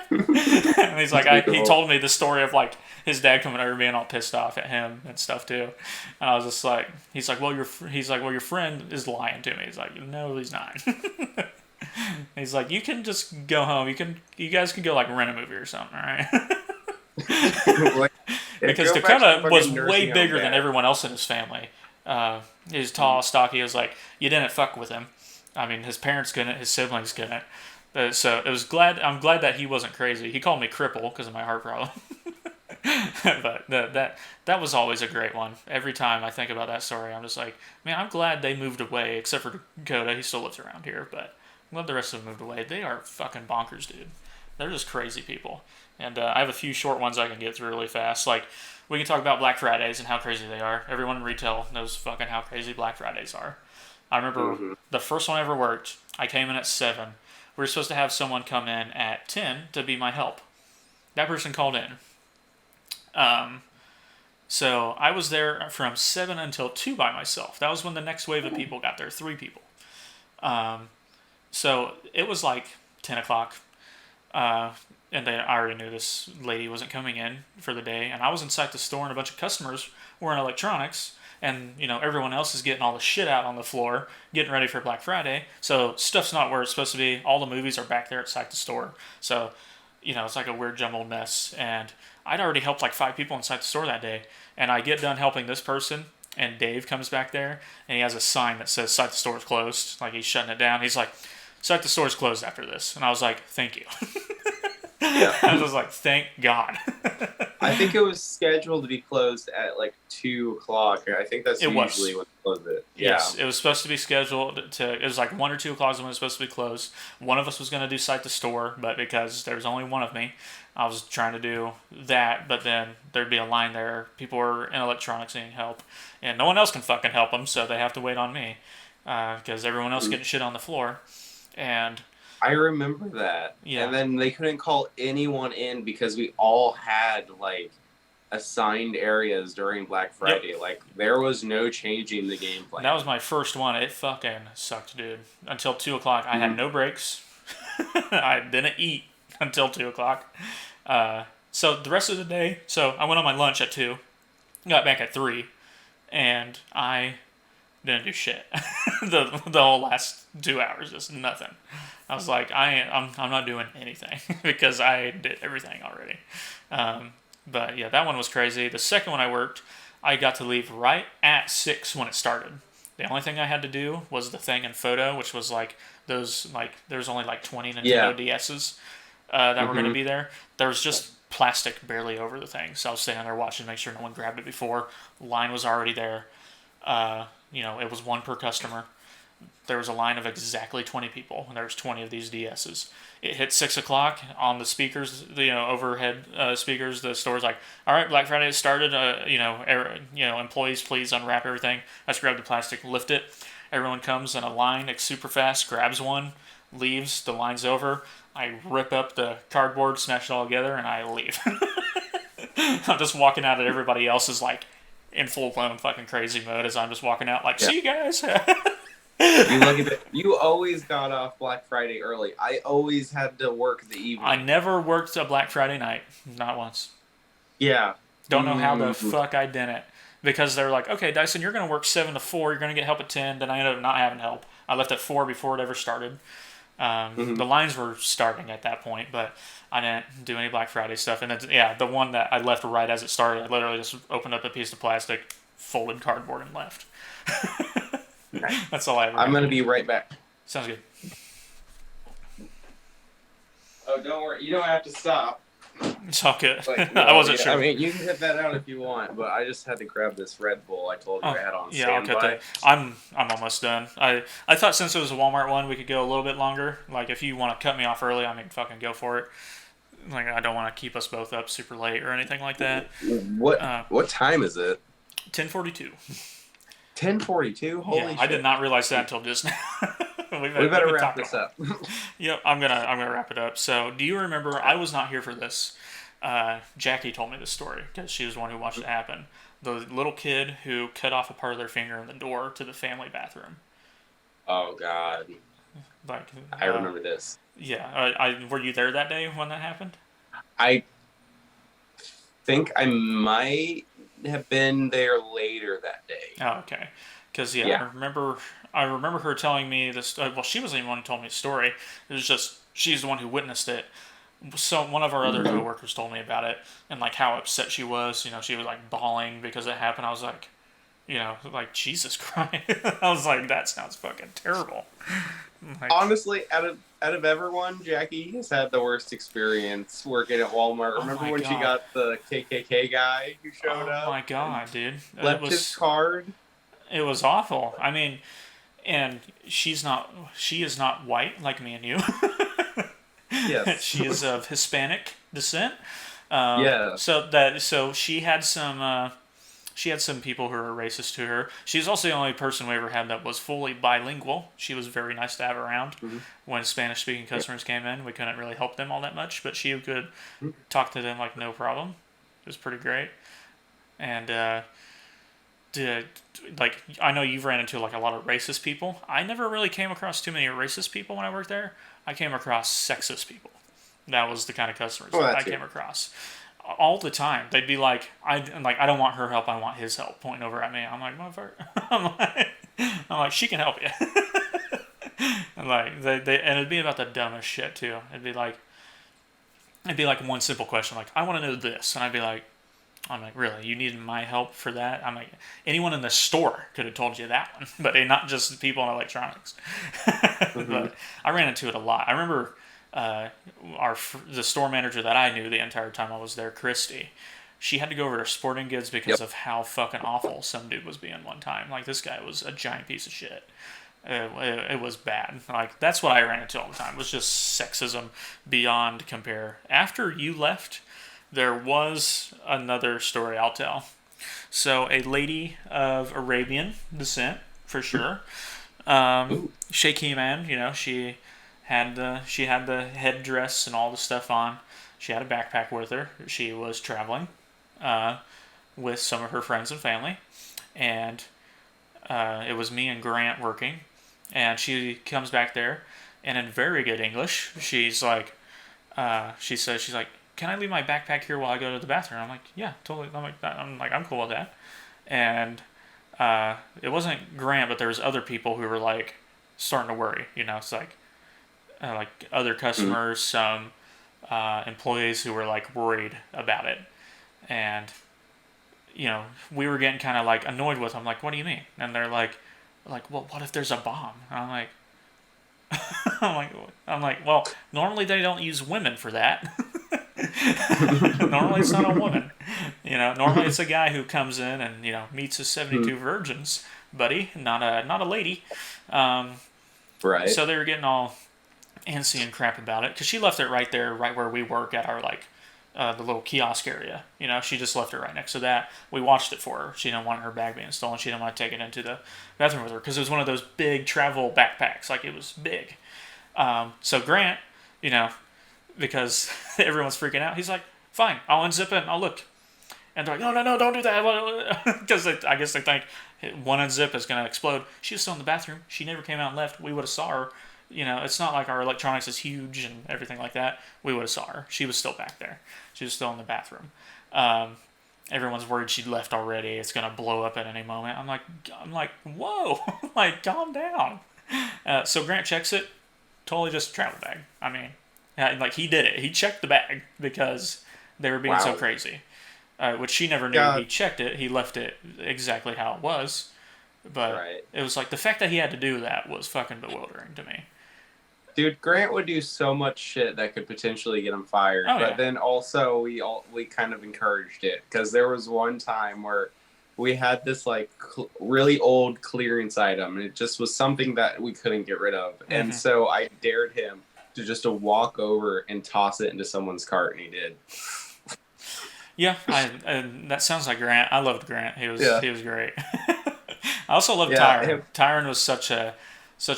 S2: And he's like, he told me the story of like his dad coming over being all pissed off at him and stuff too. And I was just like, he's like, well, your friend is lying to me. He's like, no, he's not. He's like, you can just go home. You guys can go like rent a movie or something, all right?
S1: Like,
S2: Because Dakota was way bigger than everyone else in his family. He's tall, stocky. He was like, you didn't fuck with him. I mean, his parents couldn't, his siblings couldn't. So I'm glad that he wasn't crazy. He called me cripple because of my heart problem. But that was always a great one. Every time I think about that story, I'm just like, man, I'm glad they moved away, except for Dakota. He still lives around here, but I'm glad the rest of them moved away. They are fucking bonkers, dude. They're just crazy people. And I have a few short ones I can get through really fast. Like, we can talk about Black Fridays and how crazy they are. Everyone in retail knows fucking how crazy Black Fridays are. I remember the first one I ever worked, I came in at 7. We were supposed to have someone come in at 10 to be my help. That person called in. So I was there from 7 until 2 by myself. That was when the next wave of people got there, 3 people. So it was like 10 o'clock. And I already knew this lady wasn't coming in for the day. And I was inside the store, and a bunch of customers were in electronics. And, everyone else is getting all the shit out on the floor, getting ready for Black Friday. So stuff's not where it's supposed to be. All the movies are back there inside the store. So, it's like a weird jumbled mess. And I'd already helped like 5 people inside the store that day. And I get done helping this person, and Dave comes back there, and he has a sign that says, "Site the store is closed." Like, he's shutting it down. He's like, "Site the store is closed after this." And I was like, "Thank you."
S1: Yeah.
S2: I was like, "Thank God."
S1: I think it was scheduled to be closed at like 2 o'clock. I think that's usually when they close it. Yeah.
S2: Yes, it was supposed to be scheduled to. It was like 1 or 2 o'clock when it was supposed to be closed. One of us was going to do site the store, but because there was only one of me, I was trying to do that. But then there'd be a line there. People were in electronics needing help, and no one else can fucking help them, so they have to wait on me because everyone else getting shit on the floor. And
S1: I remember that.
S2: Yeah.
S1: And then they couldn't call anyone in because we all had like assigned areas during Black Friday.
S2: Yep.
S1: Like, there was no changing the game plan.
S2: That was my first one. It fucking sucked, dude. Until 2 o'clock, I had no breaks. I didn't eat until 2 o'clock. So the rest of the day, so I went on my lunch at 2, got back at 3, and I didn't do shit. the whole last 2 hours, just nothing. I was like, I'm not doing anything because I did everything already. But yeah, that one was crazy. The second one I worked, I got to leave right at 6 when it started. The only thing I had to do was the thing in photo, which was like those, like, there was only like 20 Nintendo DSs that were going to be there. There was just plastic barely over the thing. So I was standing there watching to make sure no one grabbed it before. Line was already there. It was 1 per customer. There was a line of exactly 20 people, and there was 20 of these DSs. It hit 6 o'clock on the speakers, overhead speakers. The store's like, "All right, Black Friday has started. Employees, please unwrap everything." I just grab the plastic, lift it. Everyone comes in a line. It's super fast. Grabs one, leaves. The line's over. I rip up the cardboard, smash it all together, and I leave. I'm just walking out, and everybody else is like in full blown fucking crazy mode as I'm just walking out. Like, "See you guys."
S1: You lucky bit. You always got off Black Friday early. I always had to work the evening.
S2: I never worked a Black Friday night. Not once.
S1: Yeah.
S2: Don't know how the fuck I didn't. Because they're like, "Okay, Dyson, you're going to work 7 to 4. You're going to get help at 10. Then I ended up not having help. I left at 4 before it ever started.
S1: Hmm.
S2: The lines were starting at that point, but I didn't do any Black Friday stuff. And then, yeah, the one that I left right as it started, I literally just opened up a piece of plastic, folded cardboard, and left. That's all I ever
S1: I'm
S2: had to
S1: gonna
S2: do.
S1: be right back.
S2: Sounds good.
S1: Oh, don't worry. You don't have to stop.
S2: It's all good.
S1: Like,
S2: I
S1: no,
S2: wasn't
S1: yeah. I
S2: sure.
S1: mean, you can cut that out if you want, but I just had to grab this Red Bull. I told you
S2: Oh,
S1: I had on
S2: yeah, I'll cut
S1: standby.
S2: that. I'm almost done. I thought since it was a Walmart one, we could go a little bit longer. Like if you want to cut me off early, I mean, fucking go for it. Like I don't want to keep us both up super late or anything like that.
S1: What
S2: Uh,
S1: what time is it?
S2: 10:42.
S1: 10:42.
S2: Yeah,
S1: Holy
S2: I did
S1: shit!
S2: not realize that until just now.
S1: We
S2: We've
S1: better
S2: been
S1: wrap
S2: talking
S1: this
S2: a while.
S1: up.
S2: Yep, I'm gonna wrap it up. So, do you remember? I was not here for this. Jackie told me this story because she was the one who watched it happen. The little kid who cut off a part of their finger in the door to the family bathroom.
S1: Oh God,
S2: Like,
S1: I remember this.
S2: yeah, I were you there that day when that happened?
S1: I think I might have been there later that day.
S2: Oh, okay. Because yeah,
S1: Yeah.
S2: I remember her telling me this. Well, she wasn't even the one who told me the story. It was just she's the one who witnessed it. So one of our other
S1: Mhm.
S2: coworkers told me about it and like how upset she was. She was like bawling because it happened. I was like, like Jesus Christ. I was like, that sounds fucking terrible. Like,
S1: Honestly, out of everyone, Jackie has had the worst experience working at Walmart.
S2: oh
S1: Remember
S2: my
S1: when she
S2: god.
S1: got the KKK guy who showed
S2: Oh
S1: up
S2: my
S1: and
S2: god, dude.
S1: left his card?
S2: It was awful. I mean, and she is not white like me and you.
S1: Yes.
S2: She is of Hispanic descent.
S1: Yes.
S2: So she had some people who were racist to her. She's also the only person we ever had that was fully bilingual. She was very nice to have around.
S1: Mhm.
S2: When Spanish speaking customers came in, we couldn't really help them all that much, but she could
S1: Mhm.
S2: talk to them like no problem. It was pretty great. And did like I know you've ran into like a lot of racist people. I never really came across too many racist people when I worked there. I came across sexist people. That was the kind of customers
S1: Oh,
S2: that I
S1: that's
S2: came
S1: good.
S2: across all the time. They'd be like, I don't want her help. I want his help. Pointing over at me. I'm like, motherfucker. I'm like, she can help you. And like and it'd be about the dumbest shit too. It'd be like one simple question like, I want to know this, and I'm like, really? You need my help for that? I'm like, anyone in the store could have told you that one, but not just the people in electronics.
S1: Hmm.
S2: But I ran into it a lot. I remember uh, the store manager that I knew the entire time I was there, Christy. She had to go over to Sporting Goods because
S1: Yep.
S2: of how fucking awful some dude was being one time. Like this guy was a giant piece of shit. It was bad. Like that's what I ran into all the time. It was just sexism beyond compare. After you left, there was another story I'll tell. So a lady of Arabian descent, for sure.
S1: Ooh.
S2: Sheikh man, she had the headdress and all the stuff on. She had a backpack with her. She was traveling uh, with some of her friends and family, and it was me and Grant working. And she comes back there, and in very good English, she's like, "Can I leave my backpack here while I go to the bathroom?" I'm like, "Yeah, totally." I'm cool with that. And it wasn't Grant, but there was other people who were like starting to worry. It's like other
S1: Mhm.
S2: customers, some employees who were like worried about it, and we were getting kind of like annoyed with them. Like, what do you mean? And they're like, well, what if there's a bomb? And I'm like, I'm like, well, normally they don't use women for that. Normally it's not a woman. Normally it's a guy who comes in and meets his 72 virgins, buddy, not a lady. Um,
S1: Right.
S2: so they were getting all antsy and crap about it because she left it right there, right where we work at our the little kiosk area. She just left it right next to that. We watched it for her. She didn't want her bag being stolen. She didn't want to take it into the bathroom with her because it was one of those big travel backpacks. Like it was big. So Grant, you know, because everyone's freaking out, he's like, "Fine, I'll unzip it and I'll look." And they're like, "No, no, no, don't do that," because I guess they think one unzip is gonna explode. She was still in the bathroom. She never came out and left. We would have saw her. It's not like our electronics is huge and everything like that. We would have saw her. She was still back there. She was still in the bathroom. Um, Everyone's worried she'd left already. It's gonna blow up at any moment. I'm like, whoa, like calm down. So Grant checks it. totally just a travel bag. I mean, like he did it. He checked the bag because they were being so
S1: Wow.
S2: crazy. Which she never knew.
S1: Yeah.
S2: He checked it. He left it exactly how it was. But
S1: Right.
S2: it was like the fact that he had to do that was fucking bewildering to me.
S1: Dude, Grant would do so much shit that could potentially get him fired,
S2: Oh
S1: but
S2: yeah.
S1: then also we kind of encouraged it because there was one time where we had this like really old clearance item, and it just was something that we couldn't get rid of, and
S2: Mm-hmm.
S1: so I dared him to just to walk over and toss it into someone's cart, and he did.
S2: Yeah, that sounds like Grant. I loved Grant.
S1: Yeah,
S2: He was great. I also loved
S1: yeah,
S2: Tyron. Tyron was such a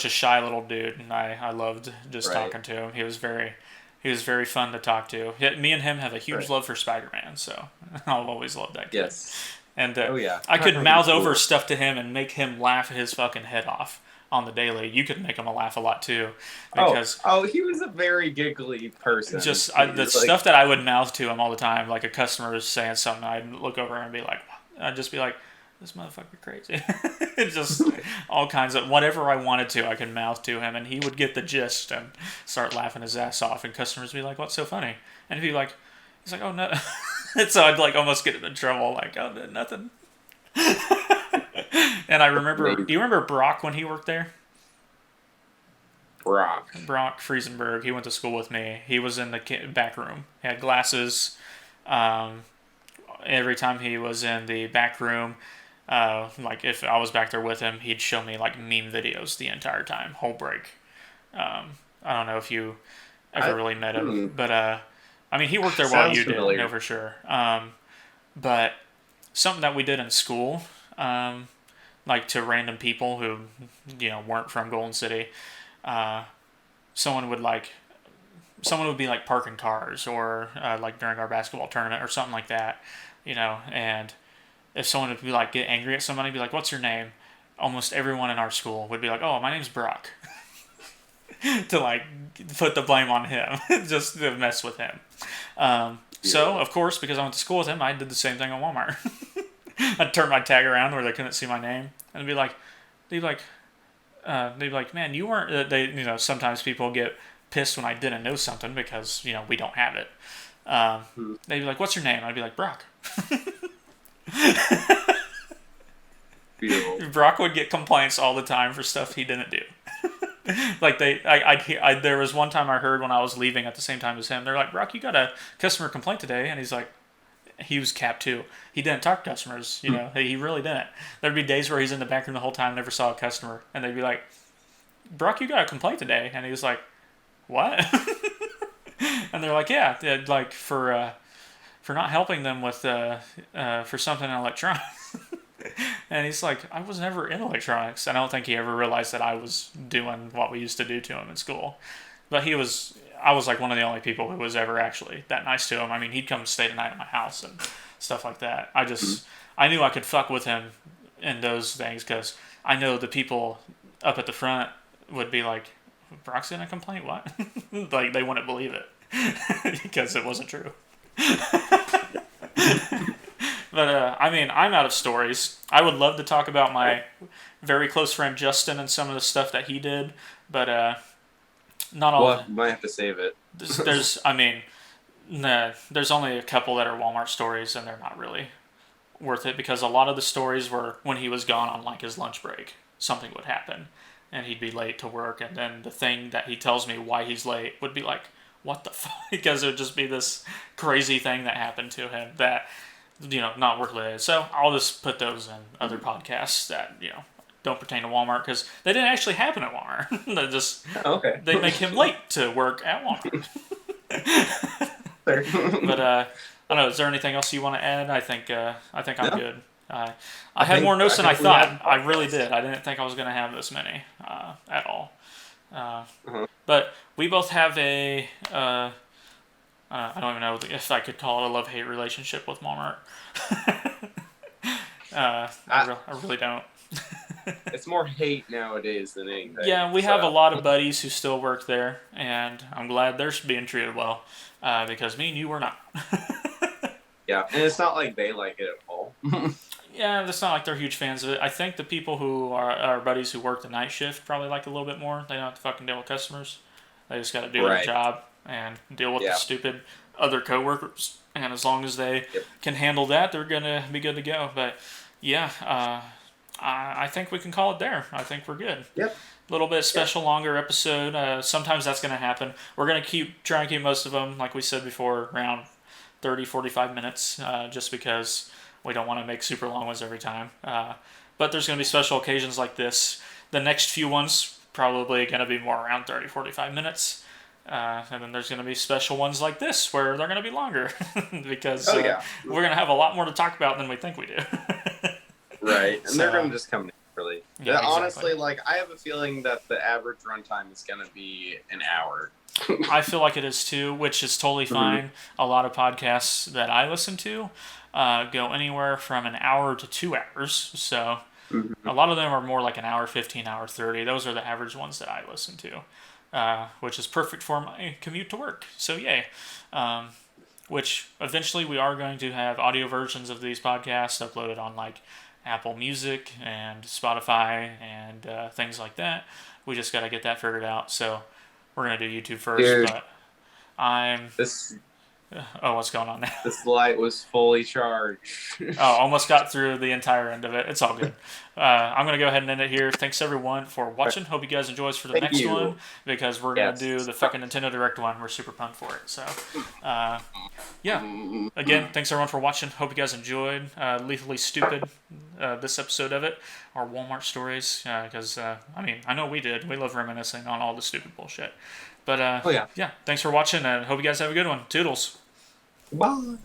S2: shy little dude, and I loved just
S1: right,
S2: talking to him. He was very fun to talk to. Me and him have a huge
S1: right,
S2: love for Spider-Man, so I've always loved that kid.
S1: yes,
S2: And
S1: oh yeah,
S2: I could
S1: he's
S2: mouth over
S1: cool.
S2: stuff to him and make him laugh his fucking head off on the daily. You could make him laugh a lot too,
S1: Oh,
S2: because
S1: oh, he was a very giggly person.
S2: the
S1: He's like,
S2: stuff that I would mouth to him all the time, like a customer is saying something, I'd look over and be like, I'd just be like, this motherfucker crazy. It's just all kinds of whatever I wanted to, I could mouth to him, and he would get the gist and start laughing his ass off. And customers would be like, "What's so funny?" And he'd be like, "He's like, oh no." And so I'd like almost get in trouble, like, "Oh, nothing." And I remember,
S1: amazing.
S2: do you remember Brock when he worked there?
S1: Brock.
S2: Brock Friesenberg. He went to school with me. He was in the back room. He had glasses. Um, every time he was in the back room, like if I was back there with him, he'd show me like meme videos the entire time, whole break. I don't know if you ever
S1: I,
S2: really met him,
S1: hmm,
S2: but I mean, he worked there while
S1: sounds
S2: you did, no
S1: familiar.
S2: for sure. But something that we did in school, like to random people who weren't from Golden City, uh, someone would like someone would be like parking cars or like during our basketball tournament or something like that, and if someone would be like get angry at somebody, be like, "What's your name?" Almost everyone in our school would be like, "Oh, my name's Brock," to like put the blame on him, just to mess with him. So
S1: Yeah.
S2: of course, because I went to school with him, I did the same thing at Walmart. I'd turn my tag around where they couldn't see my name, and be like, they'd be like, "Man, you weren't." They, sometimes people get pissed when I didn't know something because we don't have it.
S1: Hmm.
S2: They'd be like, "What's your name?" I'd be like, "Brock."
S1: Beautiful.
S2: Brock would get complaints all the time for stuff he didn't do. Like there was one time I heard when I was leaving at the same time as him. They're like, "Brock, you got a customer complaint today," and he's like, he was capped too. He didn't talk to customers. He really didn't. There'd be days where he's in the back room the whole time, never saw a customer, and they'd be like, "Brock, you got a complaint today," and he was like, "What?" And they're like, "Yeah, like for not helping them with for something in electronics." And he's like, "I was never in electronics." And I don't think he ever realized that I was doing what we used to do to him in school. But I was like one of the only people who was ever actually that nice to him. I mean, he'd come stay the night at my house and stuff like that. I knew I could fuck with him in those things because I know the people up at the front would be like, "Brock's gonna complain? What?" Like they wouldn't believe it because it wasn't true. But I mean, I'm out of stories. I would love to talk about my very close friend Justin and some of the stuff that he did, but not all of
S1: Well,
S2: it.
S1: might have to save it.
S2: I mean, nah, there's only a couple that are Walmart stories, and they're not really worth it because a lot of the stories were when he was gone on like his lunch break. Something would happen, and he'd be late to work, and then the thing that he tells me why he's late would be like, "What the fuck?" Because it would just be this crazy thing that happened to him that not worth it. So I'll just put those in other podcasts that don't pertain to Walmart because they didn't actually happen at Walmart.
S1: Okay.
S2: They make him late to work at Walmart.
S1: Fair.
S2: But I don't know. Is there anything else you want to add? I think I'm
S1: No,
S2: good. I had more notes
S1: I
S2: than I
S1: think we had a
S2: thought. I really
S1: podcast.
S2: did. I didn't think I was going to have this many at all. Uh,
S1: Uh-huh.
S2: but we both have I don't even know if I could call it a love-hate relationship with Walmart.
S1: I,
S2: I really don't.
S1: it's more hate nowadays than anything.
S2: Yeah, we have a
S1: So
S2: lot of buddies who still work there, and I'm glad they're being treated well because me and you were not.
S1: yeah, and it's not like they like it at all.
S2: Yeah, it's not like they're huge fans of it. I think the people who are our buddies who work the night shift probably like it a little bit more. They don't have to fucking deal with customers. They just got to do their
S1: Right.
S2: job and deal with the
S1: Yeah.
S2: stupid other coworkers. And as long as they
S1: Yep.
S2: can handle that, they're gonna be good to go. But yeah, I think we can call it there. I think we're good.
S1: Yep.
S2: A little bit
S1: Yep.
S2: special, longer episode. Sometimes that's going to happen. We're going to try and keep most of them, like we said before, around 30, 45 minutes, just because we don't want to make super long ones every time. But there's going to be special occasions like this. The next few ones probably going to be more around 30, 45 minutes. And then there's going to be special ones like this where they're going to be longer because
S1: Oh yeah.
S2: we're going to have a lot more to talk about than we think we do.
S1: Right. And
S2: So,
S1: they're going to just come naturally.
S2: yeah,
S1: Honestly,
S2: exactly.
S1: like I have a feeling that the average runtime is going to be an hour.
S2: I feel like it is too, which is totally fine. A lot of podcasts that I listen to go anywhere from an hour to 2 hours. So
S1: Mm-hmm.
S2: a lot of them are more like an hour 15, hour 30. Those are the average ones that I listen to, which is perfect for my commute to work. So, yay. Um, which eventually we are going to have audio versions of these podcasts uploaded on like Apple Music and Spotify and things like that. We just got to get that figured out. So we're going to do YouTube first,
S1: Dude,
S2: but I'm.
S1: this
S2: Oh, what's going on now?
S1: this light was fully charged.
S2: Oh, almost got through the entire end of it. It's all good. I'm going to go ahead and end it here. Thanks, everyone, for watching. Hope you guys enjoy us for the
S1: Thank
S2: next
S1: you.
S2: one because we're going to do
S1: Yes.
S2: the fucking Nintendo Direct one. We're super pumped for it. So, yeah. Again, thanks, everyone, for watching. Hope you guys enjoyed Lethally Stupid, this episode of it, our Walmart stories, because, I know we did. We love reminiscing on all the stupid bullshit. But,
S1: Oh yeah.
S2: yeah, thanks for watching, and hope you guys have a good one. Toodles.
S1: Bye.